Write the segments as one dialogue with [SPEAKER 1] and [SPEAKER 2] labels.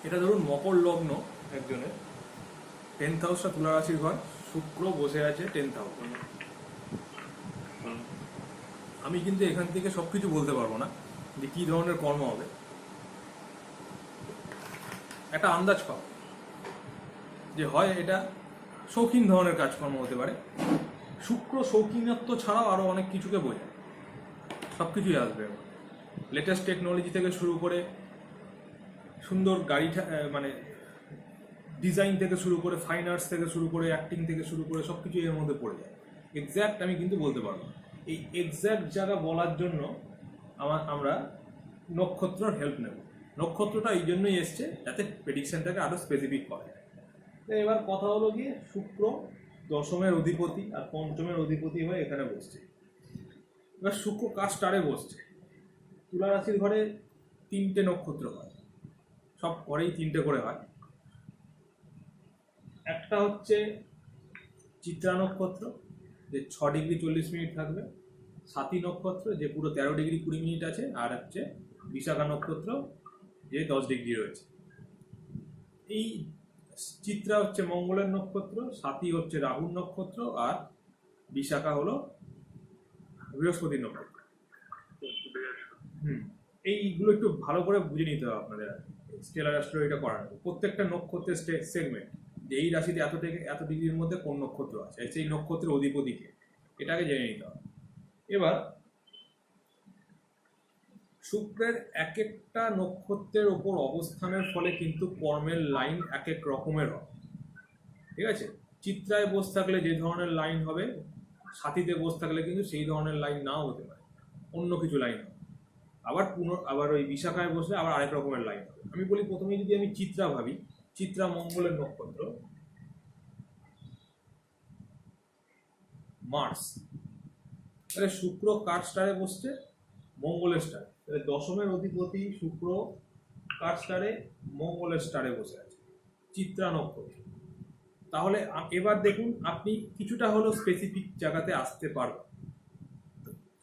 [SPEAKER 1] এটা ধরুন মকর লগ্ন একজনের, 10th হাউসটা তুলা রাশির ঘর, শুক্র বসে আছে 10th হাউস। আমি কিন্তু এখান থেকে সব কিছু বলতে পারবো না যে কী ধরনের কর্ম হবে, একটা আন্দাজ পাবো যে হয় এটা শৌখিন ধরনের কাজকর্ম হতে পারে। শুক্র শৌখিনত্ব ছাড়াও আরও অনেক কিছুকে বোঝায়, সব কিছুই আসবে। লেটেস্ট টেকনোলজি থেকে শুরু করে সুন্দর গাড়ি, মানে ডিজাইন থেকে শুরু করে ফাইন আর্টস থেকে শুরু করে অ্যাক্টিং থেকে শুরু করে সব কিছু এর মধ্যে পড়ে যায়। এক্স্যাক্ট আমি কিন্তু বলতে পারবো না। এই এক্স্যাক্ট জায়গা বলার জন্য আমরা নক্ষত্রর হেল্প নেব। নক্ষত্রটা এই জন্যই এসছে যাতে প্রেডিকশনটাকে আরও স্পেসিফিক করে। তো এবার কথা হলো গিয়ে শুক্র দশমের অধিপতি আর পঞ্চমের অধিপতি হয়ে এখানে বসছে। এবার শুক্র কার স্টারে বসছে? তুলা রাশির ঘরে 3টে নক্ষত্র হয়, সব ঘরেই 3টে করে হয়। একটা হচ্ছে চিত্রা নক্ষত্র, যে 6 ডিগ্রি 40 মিনিট থাকবে। সাথী নক্ষত্র, যে পুরো 13 ডিগ্রি 20 মিনিট আছে। আর হচ্ছে বিশাখা নক্ষত্র, যে 10 ডিগ্রি রয়েছে। এই চিত্রা হচ্ছে মঙ্গলের নক্ষত্র, সাথী হচ্ছে রাহুর নক্ষত্র, আর বিশাখা হলো বৃহস্পতির নক্ষত্র। এইগুলো একটু ভালো করে বুঝে নিতে হবে আপনাদের স্টেলার অ্যাস্ট্রোলজিটা করার। প্রত্যেকটা নক্ষত্রের সেগমেন্ট, যে এই রাশিতে এত থেকে এত ডিগ্রির মধ্যে কোন নক্ষত্র আছে, সেই নক্ষত্রের অধিপতিকে, এটাকে জেনে নিতে হবে। এবার শুক্রের এক একটা নক্ষত্রের ওপর অবস্থানের ফলে কিন্তু কর্মের লাইন এক এক রকমের হবে, ঠিক আছে? চিত্রায় বসে থাকলে যে ধরনের লাইন হবে, সাথীতে বসে থাকলে কিন্তু সেই ধরনের লাইন নাও হতে পারে, অন্য কিছু লাইন হবে। আবার ওই বিশাখায় বসলে আবার আরেক রকমের লাইন হবে। আমি বলি, প্রথমে যদি আমি চিত্রা ভাবি, চিত্রা মঙ্গলের নক্ষত্র, মার্স, তাহলে শুক্র কার স্টারে বসছে? মঙ্গলের স্টারে। তাহলে দশমের অধিপতি শুক্র কার স্টারে? মঙ্গলের স্টারে বসে আছে, চিত্রা নক্ষত্র। তাহলে এবার দেখুন, আপনি কিছুটা হলো স্পেসিফিক জায়গাতে আসতে পারবেন,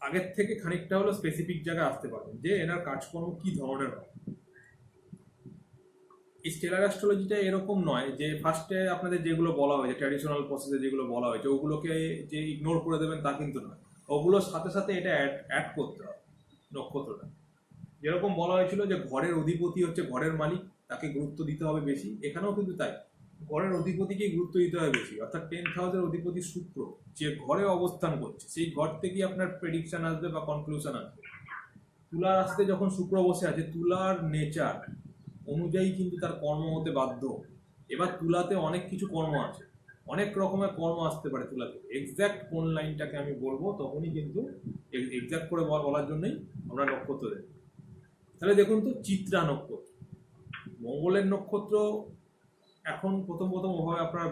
[SPEAKER 1] আগের থেকে খানিকটা হলো স্পেসিফিক জায়গায় আসতে পারবেন যে এনার কাজকর্ম কি ধরনের হয়। এই স্টেলার অ্যাস্ট্রোলজিটা এরকম নয় যে ফার্স্টে আপনাদের যেগুলো বলা হয়েছে, ট্র্যাডিশনাল প্রসেসে যেগুলো বলা হয়েছে, ওগুলোকে যে ইগনোর করে দেবেন তা কিন্তু নয়। ওগুলোর সাথে সাথে এটা অ্যাড করতে হবে নক্ষত্রটা। যেরকম বলা হয়েছিল যে ঘরের অধিপতি হচ্ছে ঘরের মালিক, তাকে গুরুত্ব দিতে হবে বেশি, এখানেও কিন্তু তাই, ঘরের অধিপতিকেই গুরুত্ব দিতে হবে বেশি। অর্থাৎ 10th হাউসের অধিপতি শুক্র যে ঘরে অবস্থান করছে, সেই ঘর থেকেই আপনার প্রেডিকশন আসবে বা কনক্লুশন আসবে। তুলা রাশিতে যখন শুক্র বসে আছে, তুলার নেচার অনুযায়ী কিন্তু তার কর্ম হতে বাধ্য। এবার তুলাতে অনেক কিছু কর্ম আছে, অনেক রকমের কর্ম আসতে পারে তুলাতে। এক্স্যাক্ট কোন লাইনটাকে আমি বলবো, তখনই কিন্তু এক্স্যাক্ট করে বলার জন্যই আমরা নক্ষত্র দেব। তাহলে দেখুন তো, চিত্রা নক্ষত্র মঙ্গলের নক্ষত্র। এখন প্রথম ওভাবে আপনারা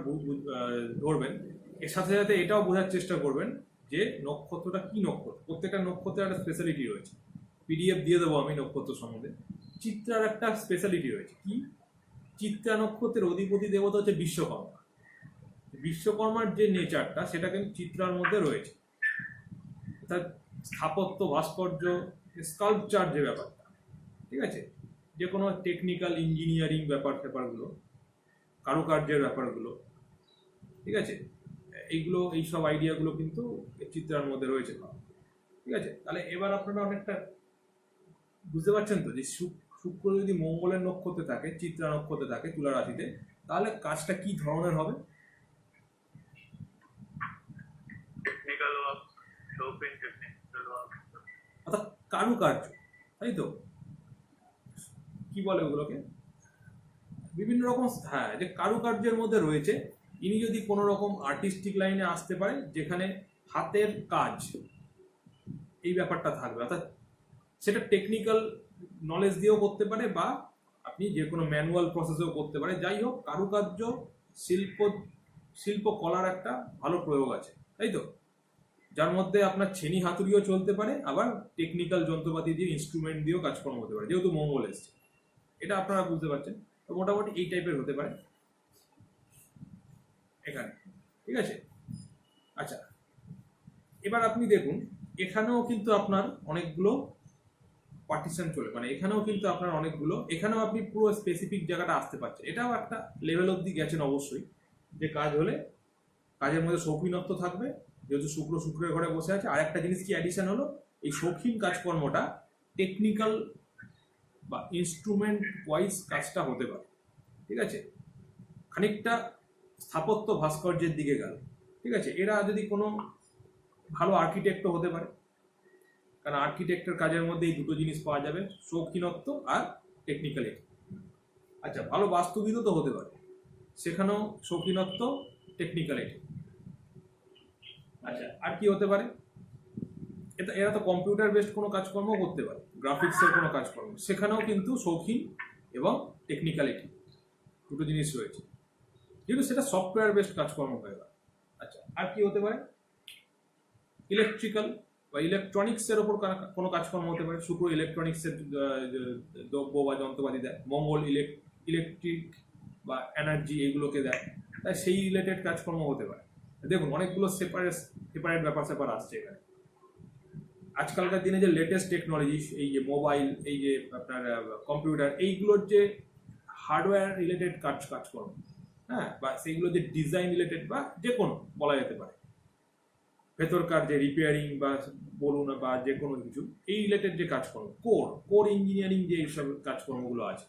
[SPEAKER 1] ধরবেন, এর সাথে সাথে এটাও বোঝার চেষ্টা করবেন যে নক্ষত্রটা কি নক্ষত্র। প্রত্যেকটা নক্ষত্রের একটা স্পেশালিটি রয়েছে, পিডিএফ দিয়ে দেবো আমি নক্ষত্র সম্বন্ধে। চিত্রার একটা স্পেশালিটি রয়েছে কি? চিত্রা নক্ষত্রের অধিপতি দেবতা হচ্ছে বিশ্বকর্মা। বিশ্বকর্মার যে নেচারটা, সেটা কিন্তু চিত্রার মধ্যে রয়েছে। অর্থাৎ স্থাপত্য, ভাস্কর্য, স্কাল্পচার যে ব্যাপারটা, ঠিক আছে, যে কোনো টেকনিক্যাল ইঞ্জিনিয়ারিং ব্যাপারগুলো, কারুকার্যের ব্যাপারগুলো, ঠিক আছে, এইসব আইডিয়াগুলো কিন্তু চিত্রার মধ্যে রয়েছে, ঠিক আছে? তাহলে এবার আপনারা অনেকটা বুঝতে পারছেন তো যে শুক্র যদি মঙ্গলের নক্ষত্রে থাকে, চিত্রা নক্ষত্রে থাকে তুলা রাশিতে, তাহলে কাজটা কি ধরনের হবে? অর্থাৎ কারুকার্য, তাই তো? কি বলে ওগুলোকে? বিভিন্ন রকম, হ্যাঁ, যে কারুকার্যের মধ্যে রয়েছে। ইনি যদি কোনো রকম আর্টিস্টিক লাইনে আসতে পারে, যেখানে হাতের কাজ এই ব্যাপারটা থাকবে, অর্থাৎ সেটা টেকনিক্যাল নলেজ দিয়েও করতে পারে, বা আপনি যে কোনো ম্যানুয়াল প্রসেসেও করতে পারে। যাই হোক, কারুকার্য, শিল্পকলার একটা ভালো প্রয়োগ আছে, তাই তো? যার মধ্যে আপনার ছেনি হাতুড়িও চলতে পারে, আবার টেকনিক্যাল যন্ত্রপাতি দিয়ে, ইনস্ট্রুমেন্ট দিয়েও কাজকর্ম হতে পারে, যেহেতু মঙ্গল এসছে। এটা আপনারা বুঝতে পারছেন। তো মোটামুটি এই টাইপের হতে পারে এখানে, ঠিক আছে? আচ্ছা, এবার আপনি দেখুন, এখানেও কিন্তু আপনার অনেকগুলো পার্টিশন চলে, মানে এখানেও কিন্তু আপনার অনেকগুলো, এখানেও আপনি পুরো স্পেসিফিক জায়গাটা আসতে পারছেন। এটাও একটা লেভেল অবধি গেছেন অবশ্যই, যে কাজ হলে কাজের মধ্যে শৌখিনত্ব থাকবে, যেহেতু শুক্রের ঘরে বসে আছে। আর একটা জিনিস কি অ্যাডিশন হলো, এই শৌখিন কাজকর্মটা টেকনিক্যাল বা ইনস্ট্রুমেন্ট ওয়াইজ কাজটা হতে পারে, ঠিক আছে, খানিকটা স্থাপত্য ভাস্কর্যের দিকে গেল, ঠিক আছে। এরা যদি কোনো ভালো আর্কিটেক্টও হতে পারে, কারণ আর্কিটেক্টের কাজের মধ্যে এই দুটো জিনিস পাওয়া যাবে, শৌখিনত্ব আর টেকনিক্যালিটি। আচ্ছা, ভালো বাস্তুবিদও তো হতে পারে, সেখানেও শৌখিনত্ব, টেকনিক্যালিটি। আচ্ছা, আর কি হতে পারে, এরা তো কম্পিউটার বেসড কোনো কাজকর্ম করতে পারে, গ্রাফিক্সের কোনো কাজকর্ম, সেখানেও কিন্তু শৌখিন এবং টেকনিক্যালিটি দুটো জিনিস রয়েছে, কিন্তু সেটা সফটওয়্যার বেসড কাজকর্ম হয়ে গেল। আচ্ছা, আর কি হতে পারে, ইলেকট্রিক্যাল বা ইলেকট্রনিক্সের ওপর কোনো কাজকর্ম হতে পারে। শুক্র ইলেকট্রনিক্সের দ্রব্য বা যন্ত্রপাতি দেয়, মঙ্গল ইলেকট্রিক বা এনার্জি এগুলোকে দেয়, তাই সেই রিলেটেড কাজকর্ম হতে পারে। দেখুন, অনেকগুলো সেপারেট ব্যাপার স্যাপার আসছে এখানে। আজকালকার দিনে যে লেটেস্ট টেকনোলজি, এই যে মোবাইল, এই যে আপনার কম্পিউটার, এইগুলোর যে হার্ডওয়্যার রিলেটেড কাজকর্ম, হ্যাঁ, বা সেইগুলো যে ডিজাইন রিলেটেড বা যে কোনো বলা যেতে পারে, ভেতরকার যে রিপেয়ারিং বা বলুন বা যে কোনো কিছু, এই রিলেটেড যে কাজকর্ম, কোর ইঞ্জিনিয়ারিং যে এইসব কাজকর্মগুলো আছে,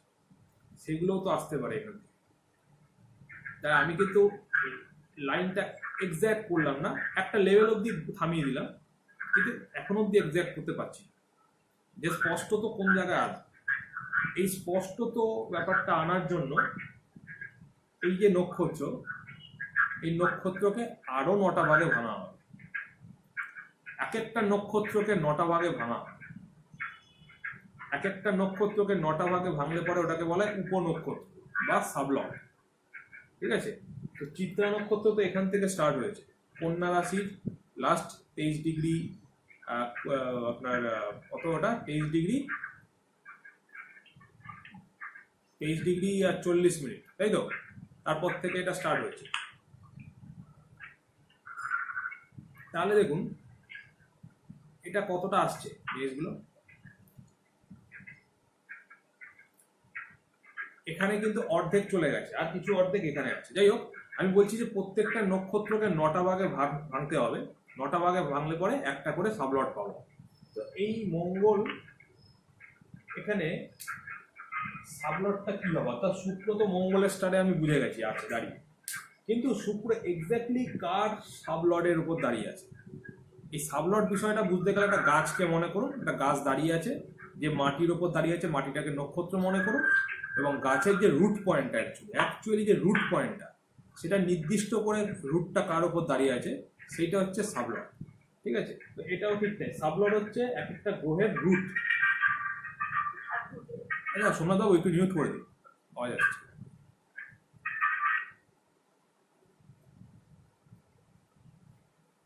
[SPEAKER 1] সেগুলোও তো আসতে পারে এখান থেকে। তাই আমি কিন্তু লাইনটা এক্স্যাক্ট করলাম না, একটা লেভেল অব্দি থামিয়ে দিলাম, কিন্তু এখন অব্দি এক্স্যাক্ট করতে পারছি যে স্পষ্ট তো কোন জায়গায় আসবে। এই স্পষ্ট তো ব্যাপারটা আনার জন্য এই যে নক্ষত্র, এই নক্ষত্রকে আরো 9টা ভাগে ভাঙা হবে, এক একটা নক্ষত্রকে 9টা ভাগে ভাঙা হবে। এক একটা নক্ষত্রকে 9টা ভাগে ভাঙলে পরে ওটাকে বলে উপনক্ষত্র বা সাবলট, ঠিক আছে। তো চিত্রা নক্ষত্র তো এখান থেকে স্টার্ট হয়েছে, কন্যা রাশির লাস্ট 23 ডিগ্রি, আপনার কতটা 23 ডিগ্রি আর 40 মিনিট, তাই তো, তারপর থেকে এটা স্টার্ট হয়েছে। তাহলে দেখুন এটা কতটা আসছে জিনিসগুলো, এখানে কিন্তু অর্ধেক চলে গেছে, আর কিছু অর্ধেক এখানে আছে। যাই হোক, আমি বলছি যে প্রত্যেকটা নক্ষত্রকে 9টা ভাগে ভাঙতে হবে, 9টা ভাগে ভাঙলে পরে একটা করে সাবলট পাবো। তো এই মঙ্গল, এখানে সাবলটটা কি হবে, অর্থাৎ শুক্র তো মঙ্গলের স্টারে আমি বুঝে গেছি আছে দাঁড়িয়ে, কিন্তু শুক্র এক্স্যাক্টলি কার সাবলটের উপর দাঁড়িয়ে আছে। এই সাবলট বিষয়টা বুঝতে গেলে একটা গাছকে মনে করুন, একটা গাছ দাঁড়িয়ে আছে, যে মাটির ওপর দাঁড়িয়ে আছে, মাটিটাকে নক্ষত্র মনে করুন, এবং গাছের যে রুট পয়েন্টটা, অ্যাকচুয়ালি যে রুট পয়েন্টটা, সেটা নির্দিষ্ট করে রুটটা কার ওপর দাঁড়িয়ে আছে, সেইটা হচ্ছে সাবলট, ঠিক আছে। তো এটাও ঠিক তাই, সাবলট হচ্ছে এক একটা গ্রহের রুট। আচ্ছা সোমনাথবাবু, একটু মিউট করে দিন, আওয়াজ আসছে।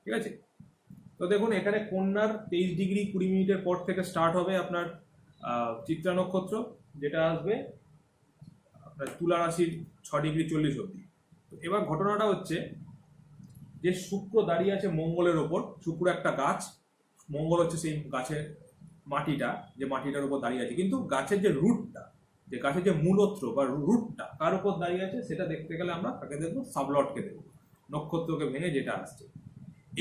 [SPEAKER 1] ঠিক আছে, তো দেখুন এখানে কন্যার 23 ডিগ্রি 20 মিনিটের পর থেকে স্টার্ট হবে আপনার চিত্রা নক্ষত্র, যেটা আসবে আপনার তুলা রাশির 6 ডিগ্রি 40 অবধি। তো এবার ঘটনাটা হচ্ছে যে শুক্র দাঁড়িয়ে আছে মঙ্গলের ওপর, শুক্র একটা গাছ, মঙ্গল হচ্ছে সেই গাছের মাটিটা, যে মাটিটার উপর দাঁড়িয়ে আছে, কিন্তু গাছের যে রুটটা, যে গাছের যে মূলত্র বা রুটটা কার উপর দাঁড়িয়ে আছে, সেটা দেখতে গেলে আমরা কাকে দেখবো, সাবলটকে দেখবো, নক্ষত্রকে ভেঙে যেটা আসছে।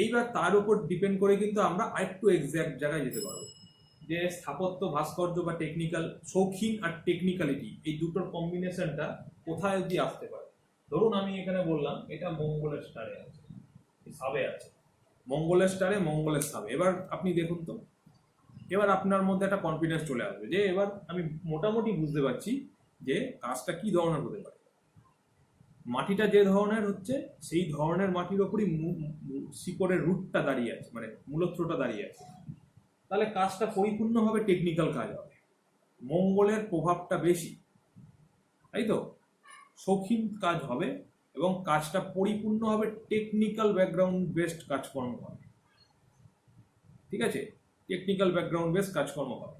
[SPEAKER 1] এইবার তার উপর ডিপেন্ড করে কিন্তু আমরা আরেকটু এক্স্যাক্ট জায়গায় যেতে পারবো, যে স্থাপত্য ভাস্কর্য বা টেকনিক্যাল, শৌখিন আর টেকনিক্যালিটি, এই দুটোর কম্বিনেশনটা কোথায় অবধি আসতে পারে। ধরুন আমি এখানে বললাম এটা মঙ্গলের স্টারে আছে, সাবে আছে, মঙ্গলের স্টারে মঙ্গলের সাবে। এবার আপনি দেখুন তো, এবার আপনার মধ্যে একটা কনফিডেন্স চলে আসবে, যে এবার আমি মোটামুটি বুঝতে পারছি যে কাজটা কি ধরনের হতে পারে। মাটিটা যে ধরনের হচ্ছে, সেই ধরনের মাটির ওপরই শিকড়ের রুটটা দাঁড়িয়ে আছে, মানে মূলত্রটা দাঁড়িয়ে আছে, তাহলে কাজটা পরিপূর্ণভাবে টেকনিক্যাল কাজ হবে, মঙ্গলের প্রভাবটা বেশি, তাই তো, শৌখিন কাজ হবে এবং কাজটা পরিপূর্ণভাবে টেকনিক্যাল ব্যাকগ্রাউন্ড বেসড কাজকর্ম হবে, ঠিক আছে, টেকনিক্যাল ব্যাকগ্রাউন্ড বেসড কাজকর্ম হবে।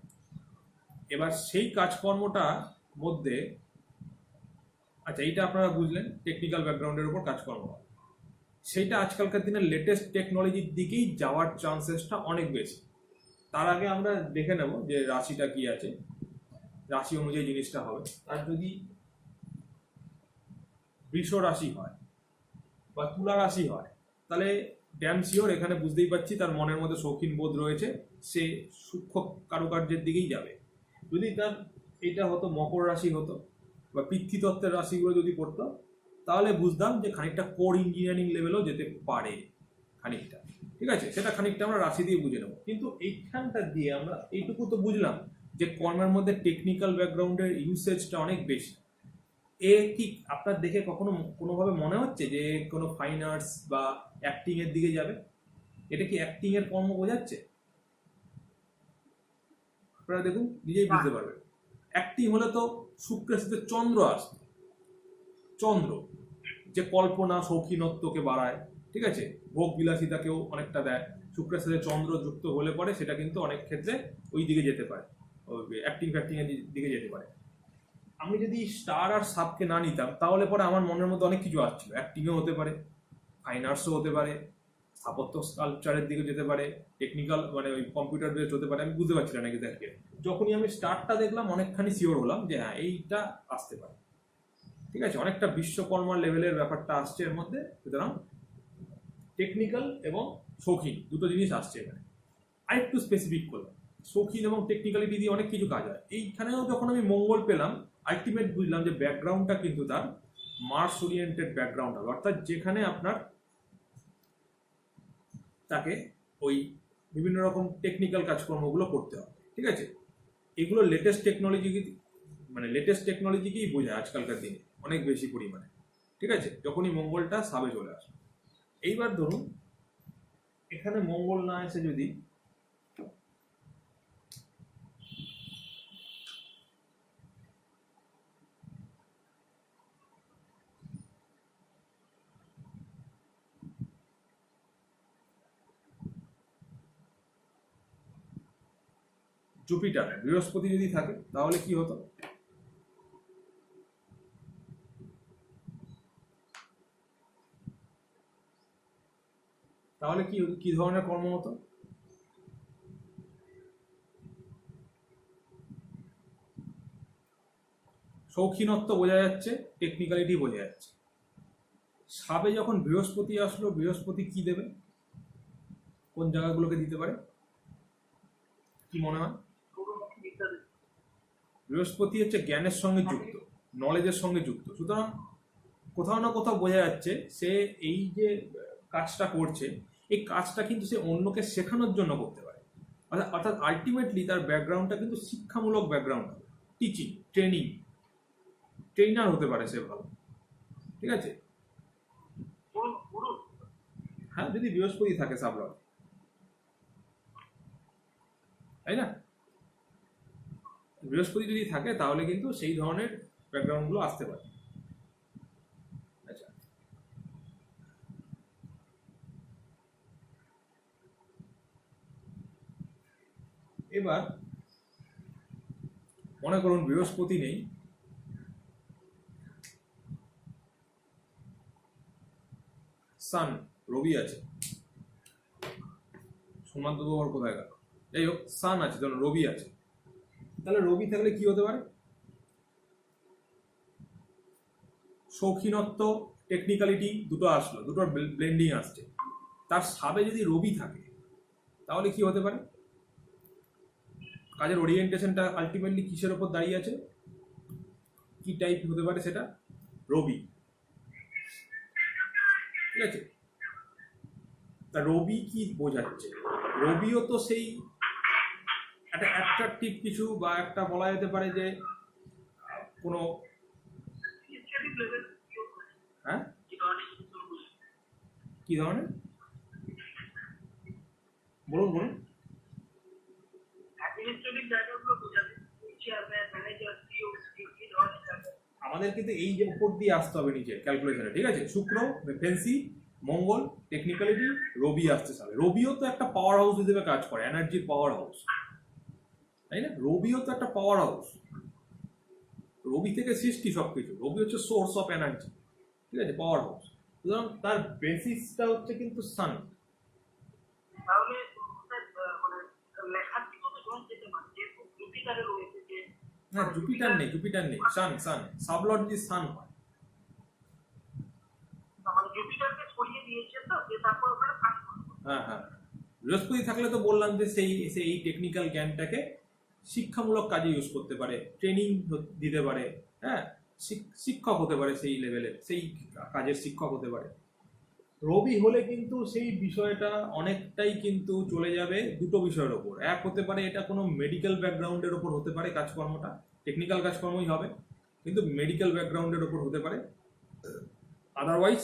[SPEAKER 1] এবার সেই কাজকর্মটার মধ্যে, আচ্ছা এইটা আপনারা বুঝলেন, টেকনিক্যাল ব্যাকগ্রাউন্ডের উপর কাজকর্ম হবে, সেইটা আজকালকার দিনের লেটেস্ট টেকনোলজির দিকেই যাওয়ার চান্সেসটা অনেক বেশি। তার আগে আমরা দেখে নেব যে রাশিটা কি আছে, রাশি অনুযায়ী জিনিসটা হবে। আর যদি বৃষ রাশি হয় বা তুলা রাশি হয়, তাহলে ড্যাম শিওর এখানে বুঝতেই পারছি তার মনের মধ্যে শৌখিন বোধ রয়েছে, সে সূক্ষ্ম কারুকার্যের দিকেই যাবে। যদি তার এটা হতো মকর রাশি হতো বা পৃথ্বীতত্ত্বের রাশিগুলো যদি পড়তো, তাহলে বুঝতাম যে খানিকটা কোর ইঞ্জিনিয়ারিং লেভেলেও যেতে পারে খানিকটা। ঠিক আছে, সেটা খানিকটা আমরা রাশি দিয়ে বুঝে নেবো। কিন্তু এইখানটা দিয়ে আমরা এইটুকু তো বুঝলাম যে কর্মের মধ্যে টেকনিক্যাল ব্যাকগ্রাউন্ডের ইউসেজটা অনেক বেশি। এ কি আপনার দেখে কখনো কোনোভাবে মনে হচ্ছে যে কোনো ফাইন আর্টস বা অ্যাক্টিং এর দিকে যাবে? এটা কি অ্যাক্টিং এর কর্ম বোঝাচ্ছে? আপনারা দেখুন, নিজেই বুঝতে পারবেন। অ্যাক্টিং হলে তো শুক্রের সাথে চন্দ্র আসতো, চন্দ্র যে কল্পনা শৌখিনত্বকে বাড়ায়, ঠিক আছে, ভোগ বিলাসিতাকেও অনেকটা দেয়। শুক্রের সাথে চন্দ্র যুক্ত হলে পরে সেটা কিন্তু অনেক ক্ষেত্রে ওই দিকে যেতে পারে, অ্যাক্টিং ফ্যাক্টিং এর দিকে যেতে পারে। আমি যদি স্টার আর সাবকে না নিতাম, তাহলে পরে আমার মনের মধ্যে অনেক কিছু আসছিল। অ্যাক্টিংও হতে পারে, ফাইন আর্টসও হতে পারে, স্থাপত্য স্কাল্পচারের দিকে যেতে পারে, টেকনিক্যাল মানে ওই কম্পিউটার বেসড হতে পারে। আমি বুঝতে পারছিলাম না এদেরকে। যখনই আমি স্টারটা দেখলাম অনেকখানি শিওর হলাম যে হ্যাঁ এইটা আসতে পারে। ঠিক আছে, অনেকটা বিশ্বকর্মার লেভেলের ব্যাপারটা আসছে এর মধ্যে। সুতরাং টেকনিক্যাল এবং শৌখিন দুটো জিনিস আসছে এখানে। আরেকটু স্পেসিফিক করলাম, শৌখিন এবং টেকনিক্যালিটি দিয়ে অনেক কিছু কাজ হয়। এইখানেও যখন আমি মঙ্গল পেলাম, আলটিমেট বুঝলাম যে ব্যাকগ্রাউন্ডটা কিন্তু তার মার্স ওরিয়েন্টেড ব্যাকগ্রাউন্ড হবে, অর্থাৎ যেখানে আপনার তাকে ওই বিভিন্ন রকম টেকনিক্যাল কাজকর্মগুলো করতে হবে। ঠিক আছে, এগুলো লেটেস্ট টেকনোলজি, মানে লেটেস্ট টেকনোলজিকেই বোঝায় আজকালকার দিনে অনেক বেশি পরিমাণে। ঠিক আছে, যখনই মঙ্গলটা সাবে চলে আসে। এইবার ধরুন এখানে মঙ্গল না এসে যদি জুপিটার বৃহস্পতি যদি থাকে, তাহলে কি হতো? তাহলে কি কি ধরনের কর্ম হতো? শৌখিনত্ব বোঝা যাচ্ছে, টেকনিক্যালিটি বোঝা যাচ্ছে। সাবে যখন বৃহস্পতি আসলো, বৃহস্পতি কি দেবে, কোন জায়গাগুলোকে দিতে পারে, কি মনে হয়? বৃহস্পতি হচ্ছে জ্ঞানের সঙ্গে যুক্ত, নলেজের সঙ্গে যুক্ত। সুতরাং কোথাও না কোথাও বোঝা যাচ্ছে সে এই যে কাজটা করছে, এই কাজটা কিন্তু সে অন্যকে শেখানোর জন্য করতে পারে। অর্থাৎ আলটিমেটলি তার ব্যাকগ্রাউন্ডটা কিন্তু শিক্ষামূলক ব্যাকগ্রাউন্ড হবে, টিচিং, ট্রেনিং, ট্রেনার হতে পারে সে ভালো। ঠিক আছে, হ্যাঁ, যদি বৃহস্পতি থাকে সাবলট, তাই না? বৃহস্পতি যদি থাকে তাহলে কিন্তু সেই ধরনের ব্যাকগ্রাউন্ডগুলো আসতে পারে। আচ্ছা, এবার মনে করুন বৃহস্পতি নেই, সান রবি আছে। সোমনাথ বাবু আবার কোথায় গেল? যাই হোক, সান আছে, ধরুন রবি আছে। তাহলে রবি থাকলে কি হতে পারে? শৌখিনত্ব, টেকনিক্যালিটি দুটো আসলো, দুটোর ব্লেন্ডিং আসছে। তার সাবে যদি রবি থাকে, তাহলে কি হতে পারে? কাজের ওরিয়েন্টেশনটা আলটিমেটলি কিসের ওপর দাঁড়িয়ে আছে, কি টাইপ হতে পারে সেটা? রবি। ঠিক আছে, তা রবি কি বোঝাচ্ছে? রবিও তো সেই একটা অ্যাট্রাকটিভ কিছু, বা একটা বলা যেতে পারে যে কোনো, হ্যাঁ, কি ধরনের, বলুন বলুন। আমাদের কিন্তু এই যে উপর দিয়ে আসতে হবে নিচে ক্যালকুলেশনে। ঠিক আছে, শুক্র ফেন্সি, মঙ্গল টেকনিক্যালিটি, রবি আসতে হবে। রবিও তো একটা পাওয়ার হাউস হিসেবে কাজ করে, এনার্জির পাওয়ার হাউস, তাই না? রবিও তো একটা পাওয়ার হাউস, রবি থেকে সৃষ্টি সবকিছু। রবি হচ্ছে সোর্স অফ এনার্জি, ঠিক আছে, পাওয়ার হাউস। সুতরাং তার বেসিসটা হচ্ছে কিন্তু সান।
[SPEAKER 2] জুপিটারে রয়েছে যে
[SPEAKER 1] না জুপিটার নেই সান সাবলট যদি সান হয়,
[SPEAKER 2] মানে জুপিটারকে ছড়িয়ে দিয়েছে তো, যে তারপর ওখানে কাজ করবে।
[SPEAKER 1] হ্যাঁ, বৃহস্পতি থাকলে তো বললাম যে সেই টেকনিক্যাল জ্ঞানটাকে শিক্ষামূলক কাজে ইউজ করতে পারে, ট্রেনিং দিতে পারে, হ্যাঁ, শিক্ষক হতে পারে, সেই লেভেলের সেই কাজের শিক্ষক হতে পারে। রবি হলে কিন্তু সেই বিষয়টা অনেকটাই কিন্তু চলে যাবে দুটো বিষয়ের ওপর। এক হতে পারে এটা কোনো মেডিকেল ব্যাকগ্রাউন্ডের ওপর হতে পারে, কাজকর্মটা টেকনিক্যাল কাজকর্মই হবে কিন্তু মেডিকেল ব্যাকগ্রাউন্ডের ওপর হতে পারে। আদারওয়াইজ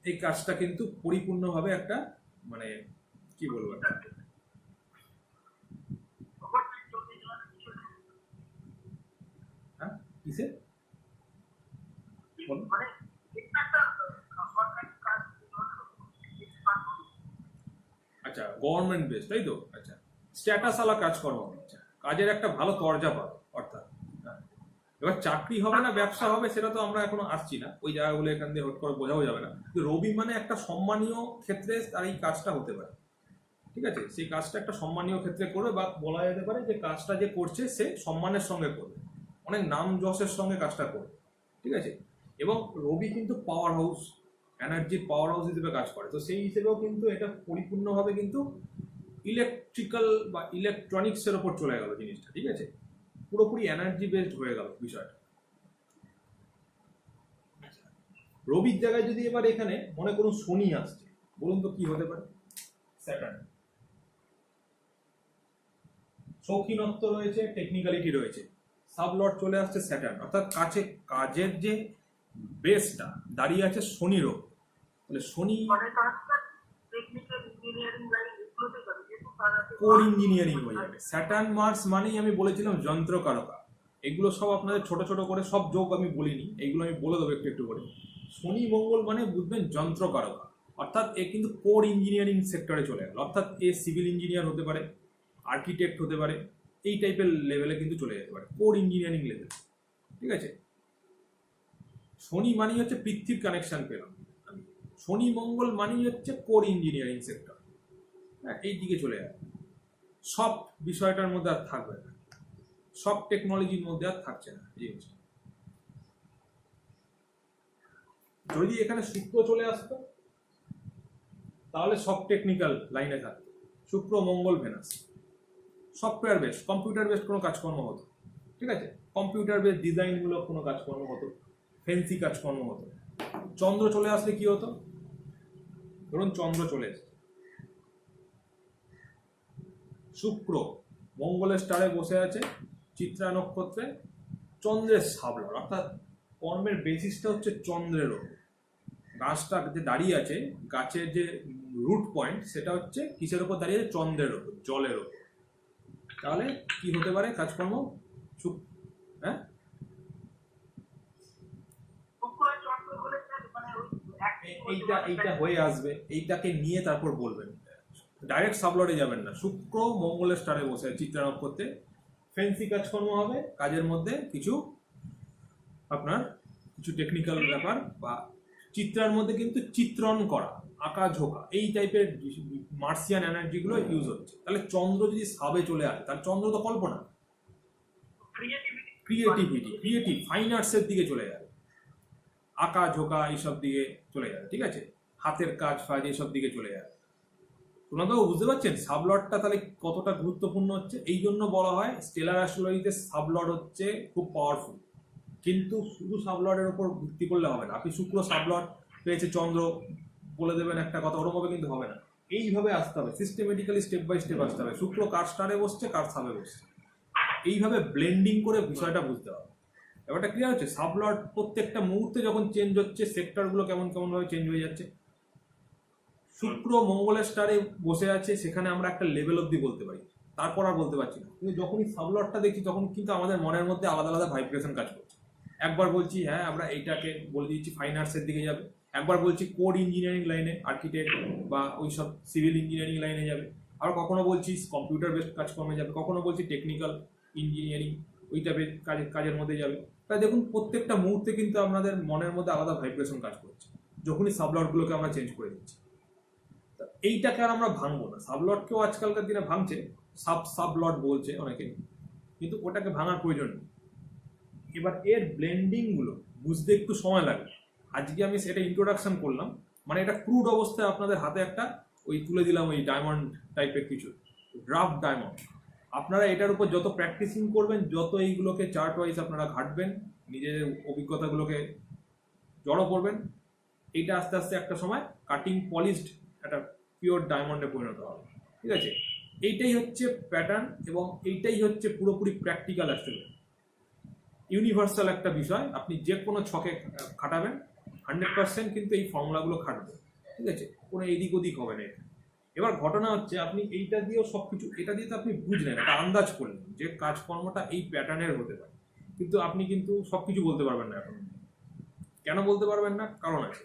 [SPEAKER 1] এই কাজটা কিন্তু পরিপূর্ণভাবে একটা মানে কি বলবো একটা হ্যাঁ কিসে বলো?
[SPEAKER 2] মানে এটা একটা সরকারি কাজ,
[SPEAKER 1] আচ্ছা গভর্নমেন্ট বেস তাই তো, আচ্ছা স্ট্যাটাস আলা কাজকর্ম, আচ্ছা কাজের একটা ভালো দরজা পাবে অর্থাৎ। হ্যাঁ। এবার চাকরি হবে না ব্যবসা হবে সেটা তো আমরা এখনো আসছি না, ওই জায়গাগুলো এখান দিয়ে হট করে বোঝাও যাবে না, কিন্তু রবি মানে একটা সম্মানীয় ক্ষেত্রে তার এই কাজটা হতে পারে, ঠিক আছে, সেই কাজটা একটা সম্মানীয় ক্ষেত্রে করবে বা বলা যেতে পারে যে কাজটা যে করছে সে সম্মানের সঙ্গে করবে, অনেক নাম যশের সঙ্গে কাজটা করবে, ঠিক আছে। এবং রবি কিন্তু পাওয়ার হাউস, এনার্জির পাওয়ার হাউস হিসেবে কাজ করে, তো সেই হিসেবেও কিন্তু এটা পরিপূর্ণভাবে কিন্তু ইলেকট্রিক্যাল বা ইলেকট্রনিক্সের ওপর চলে গেল জিনিসটা, ঠিক আছে, পুরোপুরি এনার্জি বেসড হয়ে গেল বিষয়টা। রবির জায়গায় যদি এবার এখানে মনে করুন শনি আসছে, বলুন তো কি হতে পারে? স্যাটার্ন। শৌখিনত্ব রয়েছে, টেকনিক্যালিটি রয়েছে, সাবলট চলে আসছে স্যাটার্ন, অর্থাৎ কাজের যে বেসটা দাঁড়িয়ে আছে শনির ওপর, তাহলে শনি কোর ইঞ্জিনিয়ারিং হয়ে যাবে। স্যাটার্ন মার্স মানেই আমি বলেছিলাম যন্ত্রকারকা, এগুলো সব আপনাদের ছোট ছোট করে সব যোগ আমি বলিনি, এগুলো আমি বলে দেবো একটু একটু করে। শনি মঙ্গল মানে বুঝবেন যন্ত্রকারকা, অর্থাৎ এ কিন্তু কোর ইঞ্জিনিয়ারিং সেক্টরে চলে গেল, অর্থাৎ এ সিভিল ইঞ্জিনিয়ার হতে পারে, আর্কিটেক্ট হতে পারে, এই টাইপের লেভেলে কিন্তু চলে যেতে পারে, কোর ইঞ্জিনিয়ারিং লেভেল, ঠিক আছে। শনি মানেই হচ্ছে পৃথিবীর কানেকশন পেলাম আমি, শনি মঙ্গল মানেই হচ্ছে কোর ইঞ্জিনিয়ারিং সেক্টর, হ্যাঁ, এই দিকে চলে যাবে, সব বিষয়টার মধ্যে আর থাকবে না, সব টেকনোলজির মধ্যে আর থাকছে না এই জিনিসটা। যদি এখানে শুক্র চলে আসতো তাহলে সব টেকনিক্যাল লাইনে থাকতো, শুক্র মঙ্গল Venus, software based computer based কোনো কাজকর্ম হতো, ঠিক আছে, কম্পিউটার বেসড ডিজাইনমূলক কোনো কাজকর্ম হতো, ফেন্সি কাজকর্ম হতো। চন্দ্র চলে আসলে কি হতো? ধরুন চন্দ্র চলে এসছে, শুক্র মঙ্গলের স্টারে বসে আছে চিত্রা নক্ষত্রে, চন্দ্রের সাবলট, অর্থাৎ কর্মের বেসিসটা হচ্ছে চন্দ্রের ওপর, গাছটা যে দাঁড়িয়ে আছে গাছের যে রুট পয়েন্ট সেটা হচ্ছে কিসের ওপর দাঁড়িয়ে আছে? চন্দ্রের ওপর, জলের ওপর। তাহলে কি হতে পারে কাজকর্ম? হ্যাঁ এইটা হয়ে আসবে, এইটাকে নিয়ে তারপর বলবেন, ডাইরেক্ট সাবলটে যাবেন না। শুক্র মঙ্গলের স্টারে বসে চিত্রা নক্ষত্রে ফেন্সি কাজকর্ম হবে, কাজের মধ্যে কিছু আপনার কিছু টেকনিক্যাল ব্যাপার বা চিত্রার মধ্যে কিন্তু চিত্রণ করা, আঁকা ঝোঁকা, এই টাইপের মার্সিয়ান এনার্জিগুলো ইউজ হচ্ছে। তাহলে চন্দ্র যদি সাবে চলে আসে তাহলে চন্দ্র তো কল্পনা, ক্রিয়েটিভ ফাইন আর্টসের দিকে চলে যাবে, আঁকা ঝোঁকা এইসব দিকে চলে যাবে, ঠিক আছে, হাতের কাজ ফাজ এইসব দিকে চলে যাবে। তোমরা তো বুঝতে পারছেন সাবলটটা তাহলে কতটা গুরুত্বপূর্ণ হচ্ছে। এই জন্য বলা হয় স্টেলার অ্যাস্ট্রোলজিতে সাবলট হচ্ছে খুব পাওয়ারফুল, কিন্তু শুধু সাবলটের উপর ভিত্তি করলে হবে না। আপনি শুক্র সাবলট পেয়েছে চন্দ্র বলে দেবেন একটা কথা, ওরকমভাবে কিন্তু হবে না, এইভাবে আসতে হবে, সিস্টেমেটিক্যালি স্টেপ বাই স্টেপ আসতে হবে। শুক্র কার স্টারে বসছে, কার সাবে বসছে, এইভাবে ব্লেন্ডিং করে বিষয়টা বুঝতে হবে। ব্যাপারটা ক্লিয়ার হচ্ছে? সাবলট প্রত্যেকটা মুহূর্তে যখন চেঞ্জ হচ্ছে, সেক্টরগুলো কেমন কেমন ভাবে চেঞ্জ হয়ে যাচ্ছে। শুক্র মঙ্গলের স্টারে বসে আছে, সেখানে আমরা একটা লেভেল অব্দি বলতে পারি, তারপর আর বলতে পারছি না। কিন্তু যখনই সাবলটটা দেখছি তখন কিন্তু আমাদের মনের মধ্যে আলাদা আলাদা ভাইব্রেশন কাজ করছে। একবার বলছি হ্যাঁ আমরা এইটাকে বলে দিচ্ছি ফাইন আর্টসের দিকে যাবে, একবার বলছি কোড ইঞ্জিনিয়ারিং লাইনে, আর্কিটেক্ট বা ওই সব সিভিল ইঞ্জিনিয়ারিং লাইনে যাবে, আবার কখনো বলছি কম্পিউটার বেসড কাজকর্মে যাবে, কখনো বলছি টেকনিক্যাল ইঞ্জিনিয়ারিং ওই টাইপের কাজের মধ্যে যাবে। তাই দেখুন প্রত্যেকটা মুহূর্তে কিন্তু আমাদের মনের মধ্যে আলাদা ভাইব্রেশন কাজ করছে যখনই সাবলটগুলোকে আমরা চেঞ্জ করে দিচ্ছি। এইটাকে আর আমরা ভাঙবো না, সাবলটকেও আজকালকার দিনে ভাঙছে, সাব লট বলছে অনেকে, কিন্তু ওটাকে ভাঙার প্রয়োজন নেই। এবার এর ব্লেন্ডিং গুলো বুঝতে একটু সময় লাগে। আজকে আমি সেটা ইন্ট্রোডাকশন করলাম, মানে এটা ক্রুড অবস্থায় আপনাদের হাতে একটা ওই তুলে দিলাম ওই ডায়মন্ড টাইপের কিছু, রাফ ডায়মন্ড। আপনারা এটার উপর যত প্র্যাকটিসিং করবেন, যত এইগুলোকে চার্ট ওয়াইজ আপনারা ঘাটবেন, নিজের অভিজ্ঞতাগুলোকে জড়ো করবেন, এইটা আস্তে আস্তে একটা সময় কাটিং পলিশড একটা পিওর ডায়মন্ডে পরিণত হবে। ঠিক আছে, এইটাই হচ্ছে প্যাটার্ন এবং এইটাই হচ্ছে পুরোপুরি প্র্যাকটিক্যাল অ্যাস্ট্রোলজি। ইউনিভার্সাল একটা বিষয়, আপনি যে কোনো ছকে খাটাবেন 100% কিন্তু এই ফর্মুলাগুলো খাটবে। ঠিক আছে, কোনো এদিক ওদিক হবে না এটা। এবার ঘটনা হচ্ছে আপনি এইটা দিয়েও সব কিছু, এটা দিয়ে তো আপনি বুঝলেন, একটা আন্দাজ করলেন যে কাজকর্মটা এই প্যাটার্নের হতে পারে, কিন্তু আপনি কিন্তু সব কিছু বলতে পারবেন না এখন। কেন বলতে পারবেন না? কারণ আছে।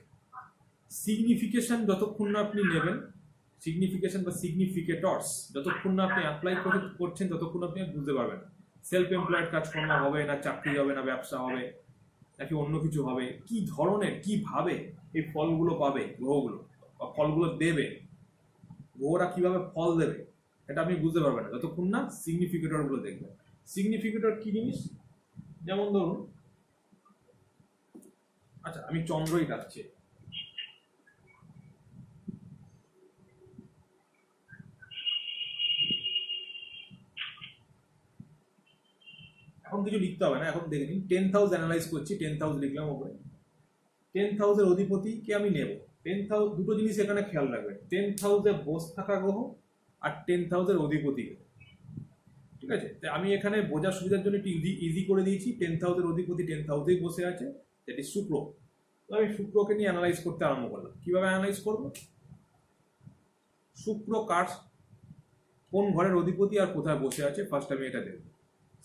[SPEAKER 1] সিগনিফিকেশন যতক্ষণ না আপনি নেবেন, সিগনিফিকেশন বা সিগনিফিকেটরস যতক্ষণ না আপনি অ্যাপ্লাই করছেন ততক্ষণ আপনি বুঝতে পারবেন না সেলফ এমপ্লয়েড কাজকর্ম হবে না, চাকরি হবে না, ব্যবসা হবে নাকি অন্য কিছু হবে, কি ধরনের কিভাবে এই ফলগুলো পাবে গ্রহগুলো বা ফলগুলো দেবে, গ্রহরা কিভাবে ফল দেবে, এটা আপনি বুঝতে পারবেন না যতক্ষণ না সিগনিফিকেটর গুলো দেখবেন। সিগনিফিকেটর কি জিনিস? যেমন ধরুন, আচ্ছা আমি চন্দ্রই রাখছি, এখন কিছু লিখতে হবে না, এখন দেখে নিন 10th হাউস অ্যানালাইজ করছি, 10th হাউস লিখলাম ওপরে। 10th হাউসের অধিপতিকে আমি নেব। 10th হাউস, দুটো জিনিস এখানে খেয়াল রাখবেন, 10th হাউসে বসে থাকা গ্রহ আর 10th হাউসের অধিপতি। ঠিক আছে, তাই আমি এখানে বোঝার সুবিধার জন্য একটু ইজি করে দিয়েছি। 10th হাউসের অধিপতি 10th হাউসেই বসে আছে, যেটি শুক্র। তো আমি শুক্রকে নিয়ে অ্যানালাইজ করতে আরম্ভ করলাম। কিভাবে অ্যানালাইজ করব? শুক্র কার কোন ঘরের অধিপতি আর কোথায় বসে আছে, ফার্স্ট আমি এটা দেখব।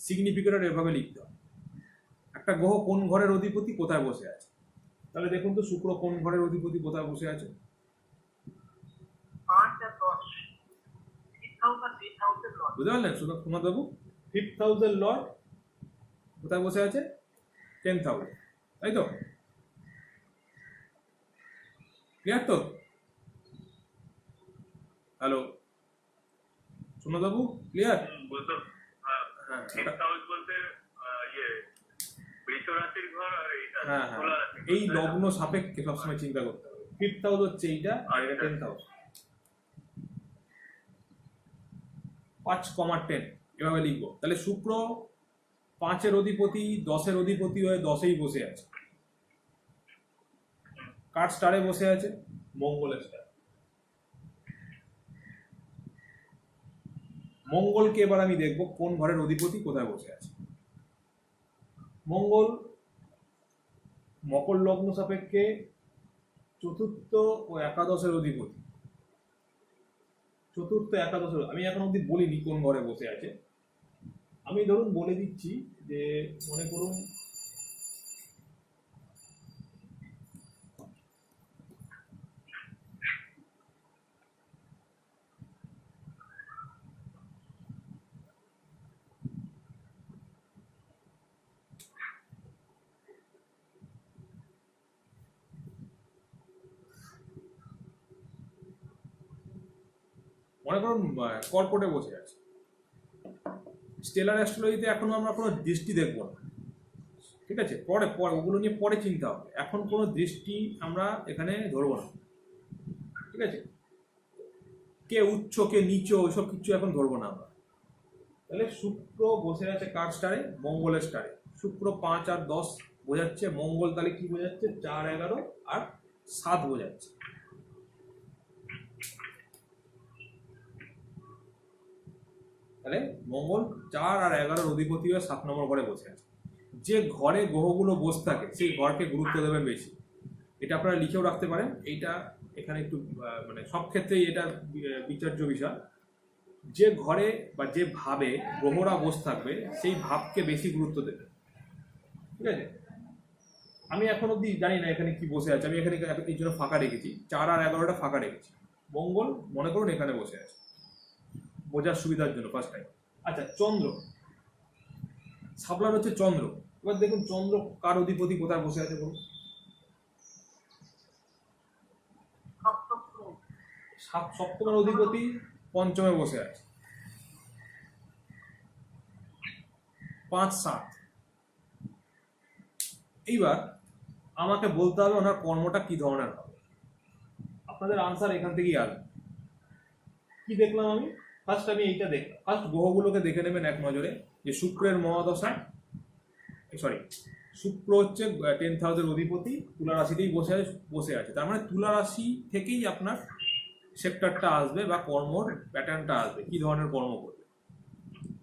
[SPEAKER 1] সিগনিফিকেটর এভাবে লিখতে হবে, একটা গ্রহ কোন ঘরের অধিপতি কোথায় বসে আছে। তাহলে দেখুন তো শুক্র কোন ঘরের অধিপতি কোথায় বসে আছে।
[SPEAKER 2] 5 আর 10 5th হাউস আর 10th হাউসের লট।
[SPEAKER 1] বুঝতে পারলেন সুমত বাবু? 5th হাউসের লর্ড কোথায় বসে আছে? 10th হাউস, তাই তো? ক্লিয়ার তো? হ্যালো সুমত বাবু, ক্লিয়ার?
[SPEAKER 3] বলতো
[SPEAKER 1] হ্যাঁ
[SPEAKER 3] ফিফথ হাউস বলতে ইয়ে বৃষ রাশির ঘর আর এইটা
[SPEAKER 1] হ্যাঁ
[SPEAKER 3] তুলা রাশির ঘর,
[SPEAKER 1] এই
[SPEAKER 3] তাই না?
[SPEAKER 1] লগ্ন সাপেক্ষে সবসময় চিন্তা করতে হবে। 5th হাউস হচ্ছে এইটা আর এটা 10th হাউস। 5,10 এভাবে লিখবো। তাহলে শুক্র 5-এর অধিপতি 10-এর অধিপতি হয়ে 10-এই বসে আছে। কার স্টারে বসে আছে? মঙ্গলের স্টার। মঙ্গলকে এবার আমি দেখব কোন ঘরের অধিপতি কোথায় বসে আছে। মঙ্গল মকর লগ্ন সাপেক্ষে চতুর্থ ও একাদশের অধিপতি। চতুর্থ একাদশের, আমি এখন অব্দি বলিনি কোন ঘরে বসে আছে। আমি ধরুন বলে দিচ্ছি যে মনে করুন কর্কটে বসে আছে। স্টেলার অ্যাস্ট্রোলজিতে এখনো আমরা কোনো দৃষ্টি দেখবো না, ঠিক আছে? পরে পরে ওগুলো নিয়ে পরে চিন্তা হবে, এখন কোনো দৃষ্টি আমরা এখানে ধরবো না, ঠিক আছে? কে উচ্চ কে নিচ ওইসব কিছু এখন ধরবো না আমরা। তাহলে শুক্র বসে আছে কার স্টারে? মঙ্গলের স্টারে। শুক্র 5 আর 10 বোঝাচ্ছে, মঙ্গল তাহলে কি বোঝাচ্ছে? 4, 11 আর 7 বোঝাচ্ছে। তাহলে মঙ্গল 4 আর 11-এর অধিপতি হয়ে 7 নম্বর ঘরে বসে আছে। যে ঘরে গ্রহগুলো বসে থাকে সেই ঘরকে গুরুত্ব দেবেন বেশি। এটা আপনারা লিখেও রাখতে পারেন, এইটা এখানে একটু মানে সব ক্ষেত্রেই এটা বিচার্য বিষয়। যে ঘরে বা যে ভাবে গ্রহরা বসে থাকবে সেই ভাবকে বেশি গুরুত্ব দেবে, ঠিক আছে? আমি এখন অব্দি জানি না এখানে কি বসে আছে, আমি এখানে এই জন্য ফাঁকা রেখেছি, 4 আর 11টা ফাঁকা রেখেছি। মঙ্গল মনে করুন এখানে বসে আছে, বোঝার সুবিধার জন্য ফার্স্ট টাইম। আচ্ছা চন্দ্র, সাবলার হচ্ছে চন্দ্র। এবার দেখুন চন্দ্র কার অধিপতি কোথায় বসে আছে বলুন? সপ্তমের অধিপতি পঞ্চমে বসে আছে। 5-7। এইবার আমাকে বলতে হবে ওনার কর্মটা কি ধরনের হবে। আপনাদের আনসার এখান থেকেই আসবে। কি দেখলাম আমি? ফার্স্ট আমি এইটা দেখলাম, ফার্স্ট গ্রহগুলোকে দেখে নেবেন এক নজরে, যে শুক্রের মহাদশা, সরি, শুক্র হচ্ছে 10th হাউসের অধিপতি, তুলা রাশিতেই বসে আছে। তার মানে তুলা রাশি থেকেই আপনার সেক্টরটা আসবে বা কর্মর প্যাটার্নটা আসবে, কি ধরনের কর্ম করবে।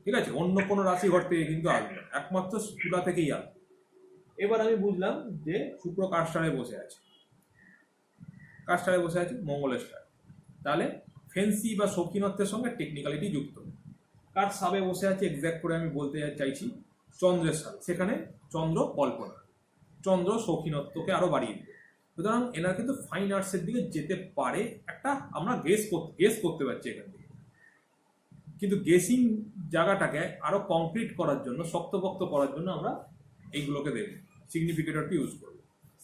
[SPEAKER 1] ঠিক আছে, অন্য কোনো রাশি ঘর থেকে কিন্তু আসবে না, একমাত্র তুলা থেকেই আসবে। এবার আমি বুঝলাম যে শুক্র কার স্টারে বসে আছে, কার স্টারে বসে আছে, মঙ্গলের স্টার। তাহলে ফেন্সি বা শৌখিনত্বের সঙ্গে টেকনিক্যালিটি যুক্ত। কার সাবে বসে আছে এক্স্যাক্ট করে আমি বলতে চাইছি, চন্দ্রের সাবে। সেখানে চন্দ্র কল্পনা, চন্দ্র শৌখিনত্বকে আরো বাড়িয়ে দিবে। সুতরাং এনার কিন্তু ফাইন আর্টসের দিকে যেতে পারে, একটা আমরা গেস করতে পারছি এখান থেকে। কিন্তু গেসিং জায়গাটাকে আরো কংক্রিট করার জন্য, শক্তপোক্ত করার জন্য আমরা এইগুলোকে দেখব, সিগনিফিকেটরটি ইউজ করব।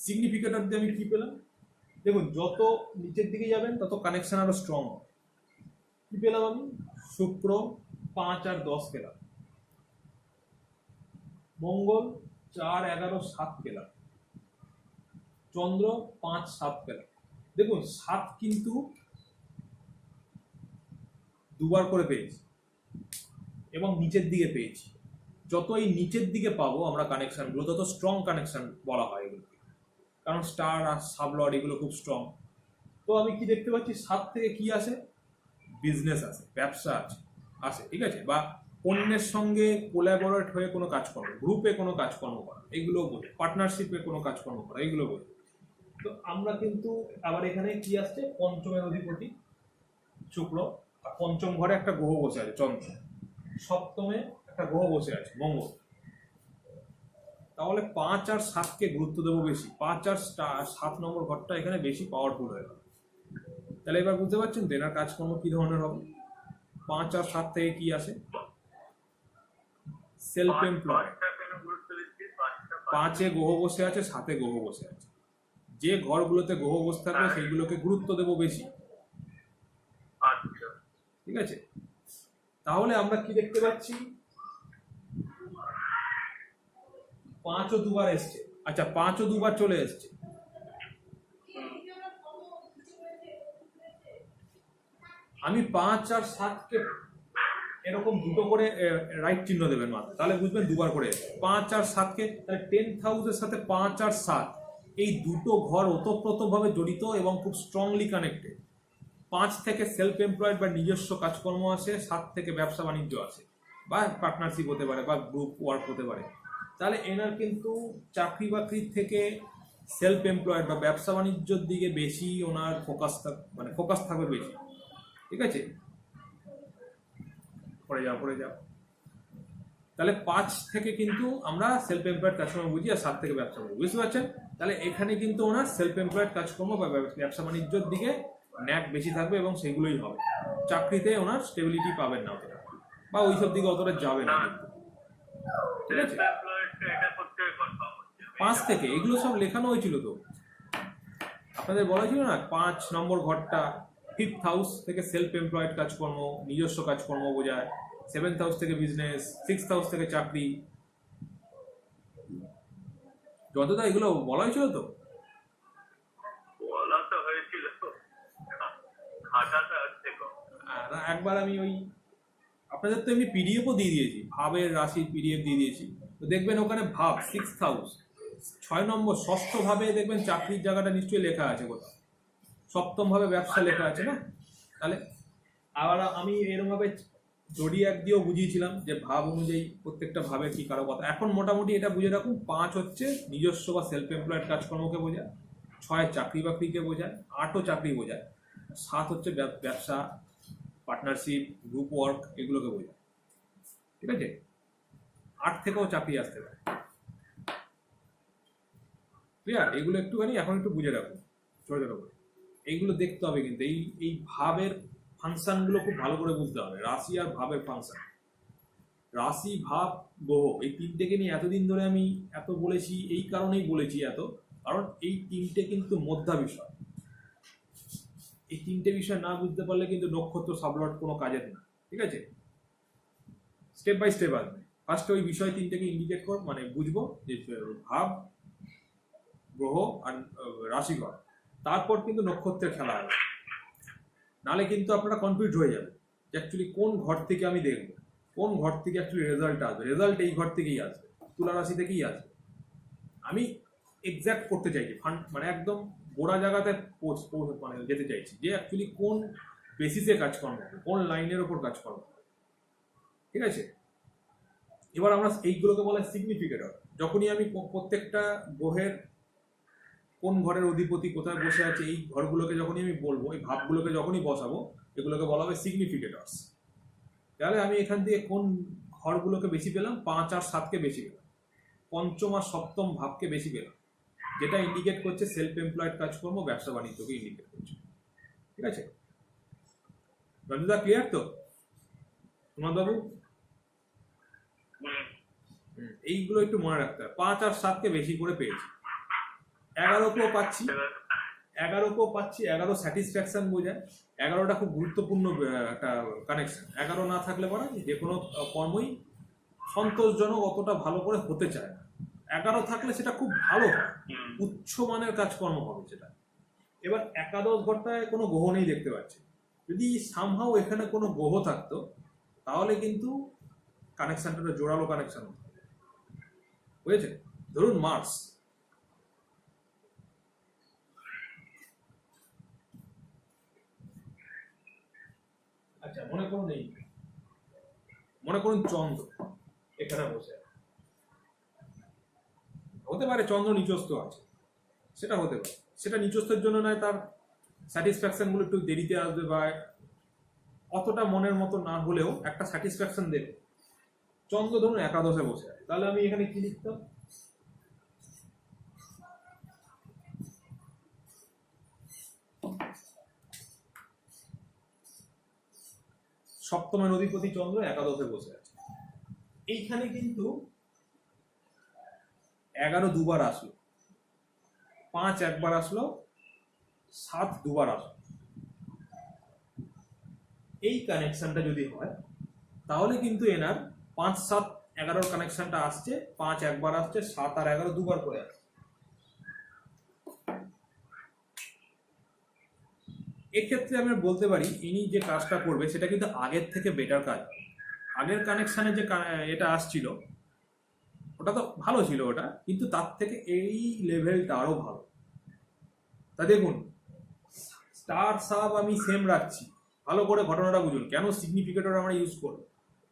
[SPEAKER 1] সিগনিফিকেটর দিয়ে আমি কি পেলাম? দেখুন, যত নিচের দিকে যাবেন তত কানেকশন আরো স্ট্রং হবে। কি পেলাম আমি? শুক্র 5 আর 10 পেলাম, মঙ্গল 4, 11, 7 পেলাম, চন্দ্র 5, 7 পেলাম। দেখুন 7 কিন্তু দুবার করে পেয়েছি এবং নিচের দিকে পেয়েছি। যত এই নিচের দিকে পাবো আমরা কানেকশনগুলো, তত স্ট্রং কানেকশন বলা হয় এগুলোকে, কারণ স্টার আর সাবলর্ড এগুলো খুব স্ট্রং। তো আমি কি দেখতে পাচ্ছি, 7 থেকে কি আসে? বিজনেস আসে, ব্যবসা আসে, ঠিক আছে, বা অন্যের সঙ্গে কোলাবোরেট হয়ে কোনো কাজকর্ম, গ্রুপে কোনো কাজকর্ম করা, এগুলো বোঝে, পার্টনারশিপে কোনো কাজকর্ম করা, এগুলো বোঝে। তো আমরা কিন্তু আবার এখানে কি আসছে, পঞ্চমের অধিপতি শুক্র, আর পঞ্চম ঘরে একটা গ্রহ বসে আছে চন্দ্র, সপ্তমে একটা গ্রহ বসে আছে মঙ্গল। তাহলে 5 আর 7কে গুরুত্ব দেবো বেশি, 5 আর 7 নম্বর ঘরটা এখানে বেশি পাওয়ারফুল হয়ে গেল। তাহলে এবার বুঝতে পারছেন দেনার কাজকর্ম কি ধরনের হবে। 5 আর 7 থেকে কি আসে? Self employed. 5-এ গ্রহ বসে আছে, 7-এ গ্রহ বসে আছে। যে ঘরগুলোতে গ্রহ বসে থাকবে সেইগুলোকে গুরুত্ব দেবো বেশি। ঠিক আছে, তাহলে আমরা কি দেখতে পাচ্ছি? 5ও দুবার এসছে। আচ্ছা, 5ও দুবার চলে এসছে। আমি 5 আর 7কে এরকম দুটো করে রাইট চিহ্ন দেবেন মাত্র, তাহলে বুঝবেন দুবার করে এসছে। 5 আর 7কে, তাহলে 10th হাউসের সাথে 5 আর 7 এই দুটো ঘর ওতপ্রোতভাবে জড়িত এবং খুব স্ট্রংলি কানেক্টেড। 5 থেকে সেলফ এমপ্লয়েড বা নিজস্ব কাজকর্ম আসে, 7 থেকে ব্যবসা বাণিজ্য আসে, বা পার্টনারশিপ হতে পারে বা গ্রুপ ওয়ার্ক হতে পারে। তাহলে এনার কিন্তু চাকরি বাকরির থেকে সেলফ এমপ্লয়েড বা ব্যবসা বাণিজ্যর দিকে বেশি ওনার ফোকাস থাকবে বেশি। ঠিক আছে, পড়ে যাও। তাহলে 5 থেকে কিন্তু আমরা সেলফ এমপ্লয়েড কাজকর্ম বুঝি, আর 7 থেকে ব্যবসা বুঝি, বুঝতে পারছেন? তাহলে এখানে কিন্তু ওনার সেলফ এমপ্লয়েড কাজকর্ম বা ব্যবসা বাণিজ্যর দিকে ন্যাক বেশি থাকবে এবং সেগুলোই হবে। চাকরিতে ওনার স্টেবিলিটি পাবেন না অতটা, বা ওইসব দিকে অতটা যাবে না কিন্তু। ঠিক আছে, 5 থেকে এগুলো সব লেখানো হয়েছিল তো, আপনাদের বলা ছিল না, 5 নম্বর ঘরটা 5th হাউস থেকে সেলফ এমপ্লয়েড কাজকর্ম, নিজস্ব কাজকর্ম বোঝায়, 7th হাউস থেকে বিজনেস, 6th হাউস থেকে চাকরি, যতটা এগুলো বলা হয়েছিল তো। আর একবার আমি ওই আপনাদের তো এমনি পিডিএফও দিয়ে দিয়েছি, ভাবের রাশির পিডিএফ দিয়ে দিয়েছি, তো দেখবেন ওখানে ভাব 6th হাউস 6 নম্বর, ষষ্ঠ ভাবে দেখবেন চাকরির জায়গাটা নিশ্চয়ই লেখা আছে কোথাও, সপ্তম ভাবে ব্যবসা লেখা আছে না। তাহলে আবার আমি এরকম ভাবে জোডিয়াক দিয়েও বুঝিয়েছিলাম যে ভাব অনুযায়ী প্রত্যেকটা ভাবের কি কারো কথা। এখন মোটামুটি এটা বুঝে রাখুন, 5 হচ্ছে নিজস্ব বা সেলফ এমপ্লয়েড কাজকর্মকে বোঝায়, 6 চাকরি বাকরিকে বোঝায়, 8ও চাকরি বোঝায়, 7 হচ্ছে ব্যবসা, পার্টনারশিপ, গ্রুপ ওয়ার্ক, এগুলোকে বোঝায়। ঠিক আছে, 8 থেকেও চাকরি আসতে পারে। ক্লিয়ার? এগুলো একটুখানি এখন একটু বুঝে রাখুন ছোট ছোট করে, এইগুলো দেখতে হবে কিন্তু এই ভাবের ফাংশনগুলো খুব ভালো করে বুঝতে হবে। রাশি আর ভাবের ফাংশন, রাশি ভাব গ্রহ, এই তিনটেকে নিয়ে এতদিন ধরে আমি এত বলেছি, এই কারণেই বলেছি এত, কারণ এই তিনটে কিন্তু মধ্যা বিষয়। এই তিনটে বিষয় না বুঝতে পারলে কিন্তু নক্ষত্র সাবলট কোনো কাজের না। ঠিক আছে, স্টেপ বাই স্টেপ আসবে। ফার্স্টে ওই বিষয় তিনটেকে ইন্ডিকেট কর, মানে বুঝবো যে ভাব, গ্রহ আর রাশিঘর, তারপর কিন্তু নক্ষত্রের খেলা হবে। নালে কিন্তু আপনারা কনফিউজ হয়ে যাবে যে অ্যাকচুয়ালি কোন ঘর থেকে আমি দেখবো, কোন ঘর থেকে অ্যাকচুয়ালি রেজাল্ট আসবে। রেজাল্ট এই ঘর থেকেই আসবে, তুলা রাশি থেকেই আসবে। আমি এক্সাক্ট করতে চাইছি, মানে একদম গোড়া জায়গাতে মানে যেতে চাইছি যে অ্যাকচুয়ালি কোন বেসিসে কাজকর্ম হবে, কোন লাইনের ওপর কাজকর্ম হবে। ঠিক আছে, এবার আমরা এইগুলোকে বলা সিগনিফিকেটর। যখনই আমি প্রত্যেকটা গ্রহের কোন ঘরের অধিপতি কোথায় বসে আছে এই ঘরগুলোকে যখনই আমি বলবো, এই ভাবগুলোকে যখনই বসাবো, এগুলোকে বলা হবে সিগনিফিকেটরস। তাহলে আমি এখান থেকে কোন ঘরগুলোকে বেশি পেলাম, 5 আর 7কে বেশি পেলাম, পঞ্চম আর সপ্তম ভাবকে বেশি পেলাম, যেটা ইন্ডিকেট করছে সেলফ এমপ্লয়েড কাজকর্ম, ব্যবসা বাণিজ্যকে ইন্ডিকেট করছে। ঠিক আছে, রঞ্জুদা ক্লিয়ার তো? তোমার বাবু এইগুলো একটু মনে রাখতে হবে। 5 আর 7কে বেশি করে পেয়েছি, 11কেও পাচ্ছি, 11 স্যাটিসফ্যাকশন বোঝায়। 11টা খুব গুরুত্বপূর্ণ একটা কানেকশন। 11 না থাকলে পরে যে কোনো কর্মই সন্তোষজনক অতটা ভালো করে হতে চায় না। 11 থাকলে সেটা খুব ভালো হয়, উচ্চ মানের কাজকর্ম হবে সেটা। এবার 11 ঘরটায় কোনো গ্রহ নেই দেখতে পাচ্ছি। যদি সামহাও এখানে কোনো গ্রহ থাকতো তাহলে কিন্তু কানেকশনটা জোরালো কানেকশন হতো, বুঝেছে? ধরুন মার্স, আচ্ছা মনে করুন এই, মনে করুন চন্দ্র এখানে বসে আছে। হতে পারে চন্দ্র নিচস্থ আছে, সেটা হতে পারে। সেটা নিচস্থের জন্য নয়, তার স্যাটিসফ্যাকশন গুলো একটু দেরিতে আসবে বা অতটা মনের মতো না হলেও একটা স্যাটিসফ্যাকশন দেবে। চন্দ্র ধরুন 11 বসে আছে, তাহলে আমি এখানে কি লিখতাম? সপ্তমের অধিপতি চন্দ্র 11 বসে আছে। এইখানে কিন্তু 11 দুবার আসলো, 5 একবার আসলো, 7 দুবার আসলো। এই কানেকশনটা যদি হয় তাহলে কিন্তু এনার 5, 7, 11 কানেকশনটা আসছে, 5 একবার আসছে, 7 আর 11 দুবার করে আসছে। এক্ষেত্রে আমি বলতে পারি ইনি যে কাজটা করবে সেটা কিন্তু আগের থেকে বেটার কাজ। আগের কানেকশনে যে এটা আসছিল ওটা তো ভালো ছিল ওটা, কিন্তু তার থেকে এই লেভেলটা আরো ভালো। তা দেখুন, স্টার সাব আমি সেম রাখছি, ভালো করে ঘটনাটা বুঝুন কেন সিগনিফিকেটর আমরা ইউজ করব।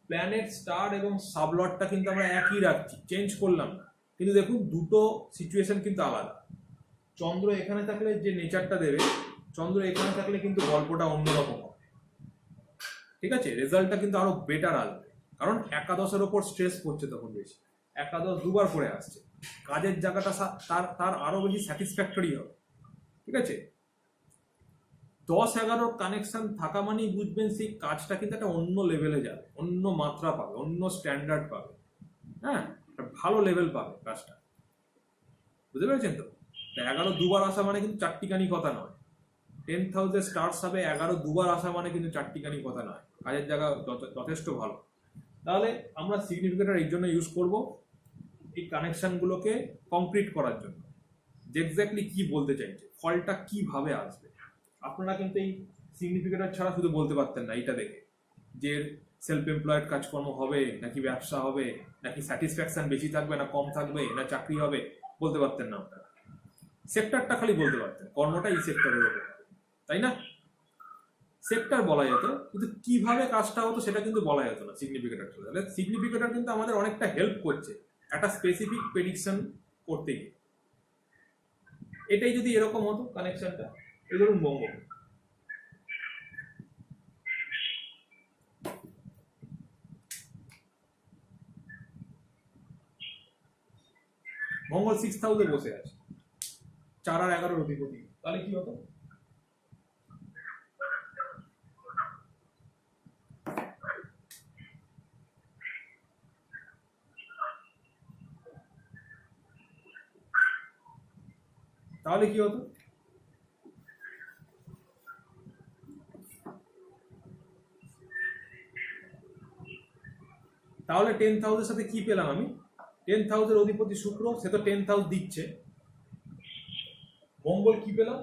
[SPEAKER 1] প্ল্যানেট, স্টার এবং সাবলটটা কিন্তু আমরা একই রাখছি, চেঞ্জ করলাম না। কিন্তু দেখুন দুটো সিচুয়েশন কিন্তু আলাদা। চন্দ্র এখানে থাকলে যে নেচারটা দেবে, চন্দ্র এখানে থাকলে কিন্তু গল্পটা অন্যরকম হবে। ঠিক আছে, রেজাল্টটা কিন্তু আরো বেটার আসবে, কারণ 11-এর ওপর স্ট্রেস পড়ছে তখন বেশি। 11 দুবার করে আসছে, কাজের জায়গাটা তার তার আরো বেশি স্যাটিসফ্যাক্টরি হবে। ঠিক আছে, 10-11 কানেকশন থাকা মানেই বুঝবেন সেই কাজটা কিন্তু একটা অন্য লেভেলে যাবে, অন্য মাত্রা পাবে, অন্য স্ট্যান্ডার্ড পাবে। হ্যাঁ, একটা ভালো লেভেল পাবে কাজটা, বুঝতে পেরেছেন তো? 11 দুবার আসা মানে কিন্তু চারটিখানি কথা নয়। 10th হাউসে স্টার্স হবে, 11 দুবার আসা মানে কিন্তু চারটিখানি কথা নয়। কাজের জায়গা যথেষ্ট ভালো। তাহলে আমরা সিগনিফিকেটর এই জন্য ইউজ করব, এই কানেকশনগুলোকে কমপ্লিট করার জন্য, যে এক্স্যাক্টলি কি বলতে চাইছে, ফলটা কিভাবে আসবে। আপনারা কিন্তু এই সিগনিফিকেটর ছাড়া শুধু বলতে পারতেন না এইটা দেখে যে সেলফ এমপ্লয়েড কাজকর্ম হবে নাকি ব্যবসা হবে, নাকি স্যাটিসফ্যাকশন বেশি থাকবে না কম থাকবে, না চাকরি হবে, বলতে পারতেন না আপনারা। সেক্টরটা খালি বলতে পারতেন, কর্মটা এই সেক্টরের উপর, তাই না? সেক্টর বলা যেত, কিন্তু কিভাবে কাজটা হতো সেটা কিন্তু বলা যেত না সিগনিফিকেটর। তাহলে সিগনিফিকেটর কিন্তু আমাদের অনেকটা হেল্প করছে একটা স্পেসিফিক প্রেডিকশন করতে গিয়ে। এটাই যদি এরকম হতো কানেকশনটা, এই ধরুন মঙ্গল 6th হাউসে বসে আছে, 4 আর 11 অধিপতি, তাহলে কি হতো? তাহলে কি হতো? তাহলে 10th হাউসের সাথে কি পেলাম আমি? 10th হাউসের অধিপতি শুক্র, সে তো 10th হাউস দিচ্ছে। মঙ্গল কি পেলাম?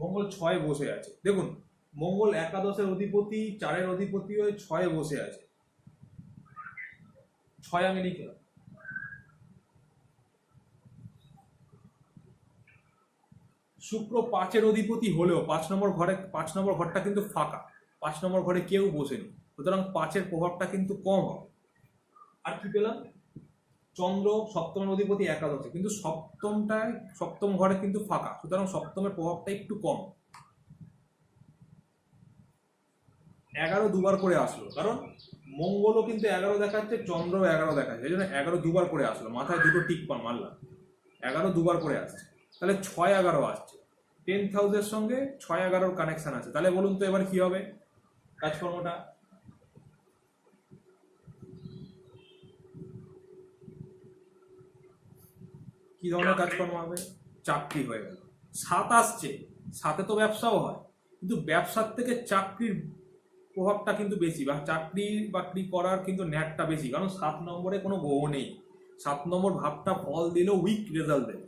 [SPEAKER 1] মঙ্গল 6 বসে আছে। দেখুন মঙ্গল একাদশের অধিপতি, 4-এর অধিপতি হয়ে 6 বসে আছে। 6 আমি লিখলাম। শুক্র 5-এর অধিপতি হলেও 5 নম্বর ঘরটা কিন্তু ফাঁকা, 5 নম্বর ঘরে কেউ বসেনি, সুতরাং 5-এর প্রভাবটা কিন্তু কম হবে। আর কি পেলাম? চন্দ্র 7ম অধিপতি একাদশে, কিন্তু সপ্তম ঘরে কিন্তু ফাঁকা, সুতরাং সপ্তমের প্রভাবটা একটু কম। 11 দুবার করে আসলো, কারণ মঙ্গলও কিন্তু 11 দেখাচ্ছে, চন্দ্রও 11 দেখাচ্ছে, এই জন্য 11 দুবার করে আসলো। মাথায় দুটো টিক মারলাম, 11 দুবার করে আসছে, তাহলে 6-11 আসছে। 10th হাউসের সঙ্গে 6-11 কানেকশন আছে। তাহলে বলুন তো এবার কি হবে কাজকর্মটা? কি ধরনের কাজকর্ম হবে? চাকরি হয়ে গেল। 7 আসছে, 7-এ তো ব্যবসাও হয়, কিন্তু ব্যবসার থেকে চাকরির প্রভাবটা কিন্তু বেশি, বা চাকরি বাকরি করার কিন্তু ন্যাকটা বেশি, কারণ 7 নম্বরে কোনো গ্রহ নেই। 7 নম্বর ভাবটা ফল দিলেও উইক রেজাল্ট দেবে,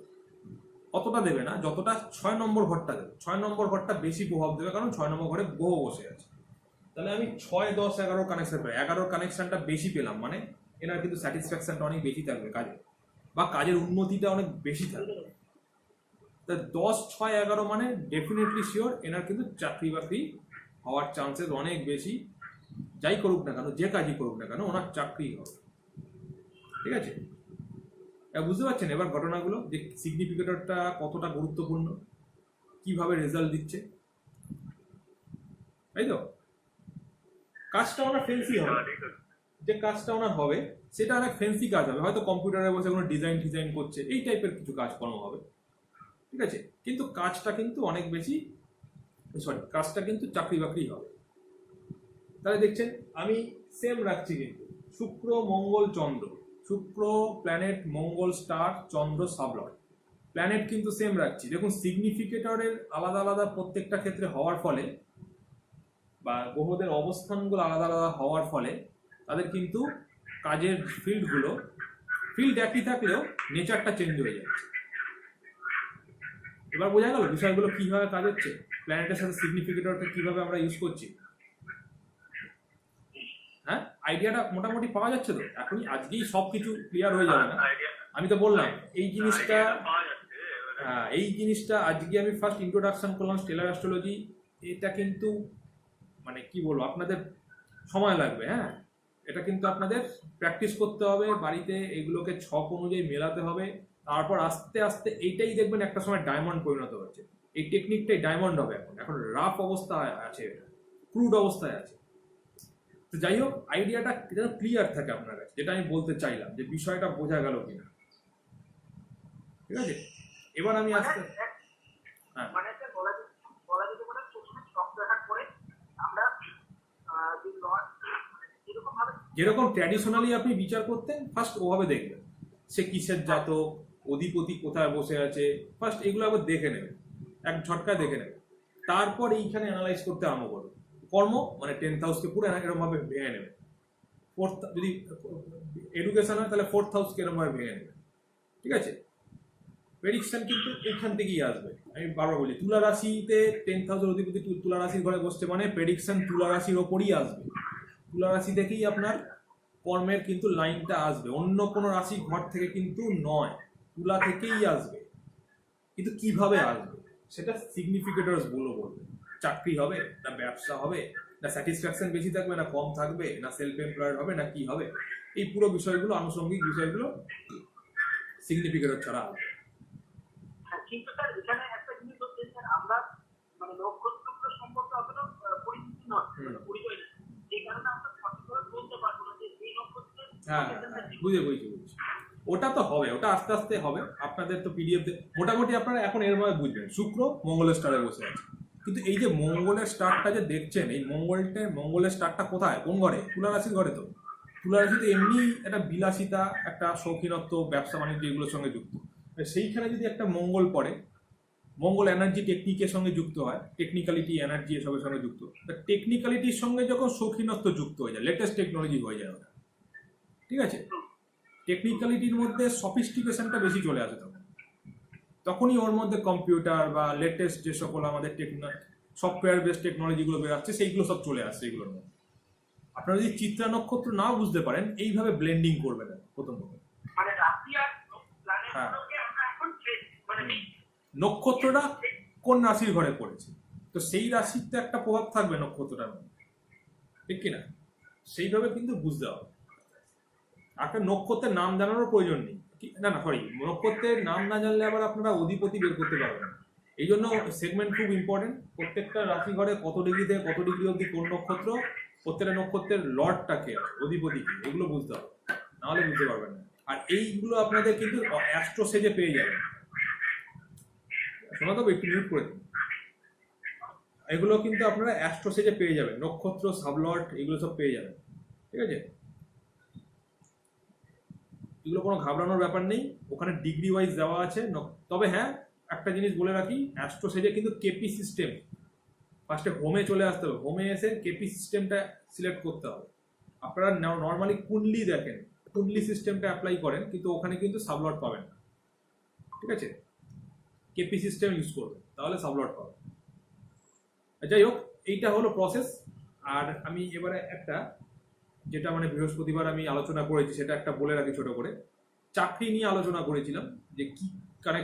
[SPEAKER 1] অতটা দেবে না যতটা 6 নম্বর ঘরটা দেবে। 6 নম্বর ঘরটা বেশি প্রভাব দেবে, কারণ 6 নম্বর ঘরে গ্রহ বসে আছে। তাহলে আমি 6, 10, 11 কানেকশন পেলাম, 11 কানেকশনটা বেশি পেলাম, মানে এনার কিন্তু স্যাটিসফ্যাকশনটা অনেক বেশি থাকবে কাজে, বা কাজের উন্নতিটা অনেক বেশি থাকবে। তা 10, 6, 11 মানে ডেফিনেটলি শিওর এনার কিন্তু চাকরি বাকরি হওয়ার চান্সেস অনেক বেশি। যাই করুক না কেন, যে কাজই করুক না কেন, ওনার চাকরি হবে। ঠিক আছে, বুঝতে পারছেন এবার ঘটনাগুলো, যে সিগনিফিকেটরটা কতটা গুরুত্বপূর্ণ, কিভাবে রেজাল্ট দিচ্ছে, তাই তো? কাজটা ওনার ফেন্সি হবে, যে কাজটা ওনার হবে সেটা অনেক ফেন্সি কাজ হবে, হয়তো কম্পিউটারে বসে কোনো ডিজাইন করছে, এই টাইপের কিছু কাজকর্ম হবে। ঠিক আছে, কিন্তু কাজটা কিন্তু অনেক বেশি, কাজটা কিন্তু চাকরি বাকরি হবে। তাহলে দেখছেন আমি সেম রাখছি, কিন্তু শুক্র, মঙ্গল, চন্দ্র, শুক্র প্ল্যানেট, মঙ্গল স্টার, চন্দ্র সাবলট, প্ল্যানেট কিন্তু সেম রাখছি। দেখুন সিগনিফিকেটরের আলাদা আলাদা প্রত্যেকটা ক্ষেত্রে হওয়ার ফলে, বা গ্রহদের অবস্থানগুলো আলাদা আলাদা হওয়ার ফলে, তাদের কিন্তু কাজের ফিল্ড একই থাকলেও নেচারটা চেঞ্জ হয়ে যাচ্ছে। এবার বোঝা গেল বিষয়গুলো কিভাবে কাজ হচ্ছে, প্ল্যানেটের সাথে সিগনিফিকেটরকে কিভাবে আমরা ইউজ করছি। হ্যাঁ, আইডিয়াটা মোটামুটি পাওয়া যাচ্ছে তো? এখনই আজকেই সব কিছু ক্লিয়ার হয়ে যাবে না, আমি তো বললাম এই জিনিসটা। হ্যাঁ, এই জিনিসটা আজকে আমি ফার্স্ট ইন্ট্রোডাকশন করলাম স্টেলার অ্যাস্ট্রোলজি। এটা কিন্তু মানে কি বলবো, আপনাদের সময় লাগবে। হ্যাঁ, এটা কিন্তু আপনাদের প্র্যাকটিস করতে হবে বাড়িতে, এগুলোকে ছক অনুযায়ী মেলাতে হবে, তারপর আস্তে আস্তে এইটাই দেখবেন একটা সময় ডায়মন্ড পরিণত হচ্ছে। এই টেকনিকটাই ডায়মন্ড হবে। এখন রাফ অবস্থায় আছে, ক্রুড অবস্থায় আছে। তো যাই হোক, আইডিয়াটা যেন ক্লিয়ার থাকে আপনার কাছে, যেটা আমি বলতে চাইলাম, যে বিষয়টা বোঝা গেল কিনা। ঠিক আছে, এবার আমি আস্তে হ্যাঁ
[SPEAKER 2] মানে স্যার বলা যেতে পারে প্রথমে ছক দেখার পরে আমরা যে লট এরকম ভাবে,
[SPEAKER 1] যেরকম ট্র্যাডিশনালি আপনি বিচার করতেন, ফার্স্ট ওভাবে দেখবেন সে কিসের জাতক, অধিপতি কোথায় বসে আছে, ফার্স্ট এগুলো আবার দেখে নেবেন, এক ঝটকায় দেখে নেবেন। তারপর এইখানে অ্যানালাইজ করতে আরম্ভ করবেন। কর্ম মানে 10th হাউসকে পুরো এরকম ভাবে ভেঙে নেবেন। যদি এডুকেশন হয় তাহলে 4th হাউসকে এরকম ভাবে ভেঙে নেবেন। ঠিক আছে, প্রেডিকশন কিন্তু এখান থেকেই আসবে। আমি বারবার বলি, তুলা রাশিতে 10th হাউসের অধিপতি তুলা রাশির ঘরে বসছে, মানে প্রেডিকশন তুলা রাশির ওপরই আসবে। তুলা রাশি থেকেই আপনার কর্মের কিন্তু লাইনটা আসবে, অন্য কোনো রাশি ঘর থেকে কিন্তু নয়, তুলা থেকেই আসবে। কিন্তু কিভাবে আসবে সেটা সিগনিফিকেটরস গুলো বলবে। চাকরি হবে না ব্যবসা হবে, না স্যাটিসফ্যাকশন বেশি থাকবে না কম থাকবে, না সেলফ এমপ্লয়েড হবে না কি হবে, এই পুরো বিষয়গুলো, আনুষঙ্গিক বিষয়গুলো সিগনিফিকেটর ছাড়া হবে।
[SPEAKER 2] কিন্তু স্যার এখানে একটা জিনিস হচ্ছে স্যার, আমরা মানে নক্ষত্র সম্পর্কে অতটা পরিচিতি নয়, পরিচয় নেই, এই কারণে আমরা সঠিকভাবে বলতে পারবো না যে এই নক্ষত্রের।
[SPEAKER 1] হ্যাঁ, বুঝেছি। ওটা তো হবে, ওটা আস্তে আস্তে হবে। আপনাদের তো পিডিএফ মোটামুটি আপনারা এখন এরভাবে বুঝবেন, শুক্র মঙ্গলের স্টারে বসে আছে, কিন্তু এই যে মঙ্গলের স্টারটা যে দেখছেন, এই মঙ্গলের স্টারটা কোথায়, কোন ঘরে? তুলা রাশির ঘরে। তো তুলা রাশিতে এমনি একটা বিলাসিতা, একটা শৌখিনত্ব, ব্যবসা বাণিজ্য এগুলোর সঙ্গে যুক্ত। সেইখানে যদি একটা মঙ্গল পড়ে, মঙ্গল এনার্জি টেকনিকের সঙ্গে যুক্ত হয়, টেকনিক্যালিটি এনার্জি এসবের সঙ্গে যুক্ত। টেকনিক্যালিটির সঙ্গে যখন শৌখিনত্ব যুক্ত হয়ে যায়, লেটেস্ট টেকনোলজি হয়ে যায় ওটা, ঠিক আছে? টেকনিক্যালিটির মধ্যে সফিস্টিকেশনটা বেশি চলে আসে তখনই ওর মধ্যে কম্পিউটার বা লেটেস্ট যে সকল আমাদের সফটওয়্যার বেসড টেকনোলজিগুলো বেরোচ্ছে সেইগুলো সব চলে আসছে এগুলোর মধ্যে। আপনারা যদি চিত্রা নক্ষত্র নাও বুঝতে পারেন, এইভাবে ব্লেন্ডিং করবেন প্রথম।
[SPEAKER 2] মানে রাশি আর প্ল্যানেটগুলোকে আমরা এখন মানে
[SPEAKER 1] নক্ষত্রটা কোন রাশির ঘরে পড়েছে, তো সেই রাশির তো একটা প্রভাব থাকবে নক্ষত্রটার মধ্যে, ঠিক কিনা? সেইভাবে কিন্তু বুঝতে হবে। একটা নক্ষত্রের নাম জানানোর প্রয়োজন নেই, না সরি, নক্ষত্রের নাম না জানলে আবার আপনারা অধিপতি বের করতে পারবেন না। এই জন্য সেগমেন্ট খুব ইম্পর্টেন্ট। প্রত্যেকটা রাশি ঘরে কত ডিগ্রি থেকে কত ডিগ্রি অবধি কোন নক্ষত্র, প্রত্যেকটা নক্ষত্রের লর্ডটাকে অধিপতি কি, এগুলো বুঝতে হবে, নাহলে বুঝতে পারবেন না। আর এইগুলো আপনাদের কিন্তু অ্যাস্ট্রো সেজে পেয়ে যাবেন। শোনা তবে একটু মিউট করে দিন। এগুলো কিন্তু আপনারা অ্যাস্ট্রো সেজে পেয়ে যাবেন, নক্ষত্র, সাবলর্ড, এগুলো সব পেয়ে যাবেন, ঠিক আছে? এগুলো কোনো ঘাবড়ানোর ব্যাপার নেই, ওখানে ডিগ্রি ওয়াইজ দেওয়া আছে। তবে হ্যাঁ, একটা জিনিস বলে রাখি, অ্যাস্ট্রো সেজে কিন্তু কেপি সিস্টেম, ফার্স্টে হোমে চলে আসতে হবে, হোমে এসে কেপি সিস্টেমটা সিলেক্ট করতে হবে। আপনারা নর্মালি কুণ্ডলি দেখেন, কুণ্ডলি সিস্টেমটা অ্যাপ্লাই করেন, কিন্তু ওখানে কিন্তু সাবলট পাবেন না, ঠিক আছে? কেপি সিস্টেম ইউজ করবেন, তাহলে সাবলট পাবেন। যাই হোক, এইটা হলো প্রসেস। আর আমি এবারে একটা, যেটা মানে বৃহস্পতিবার আমি আলোচনা করেছি, সেটা একটা বলে রাখি ছোট করে। চাকরি নিয়ে আলোচনা করেছিলাম যে কি কানেক্ট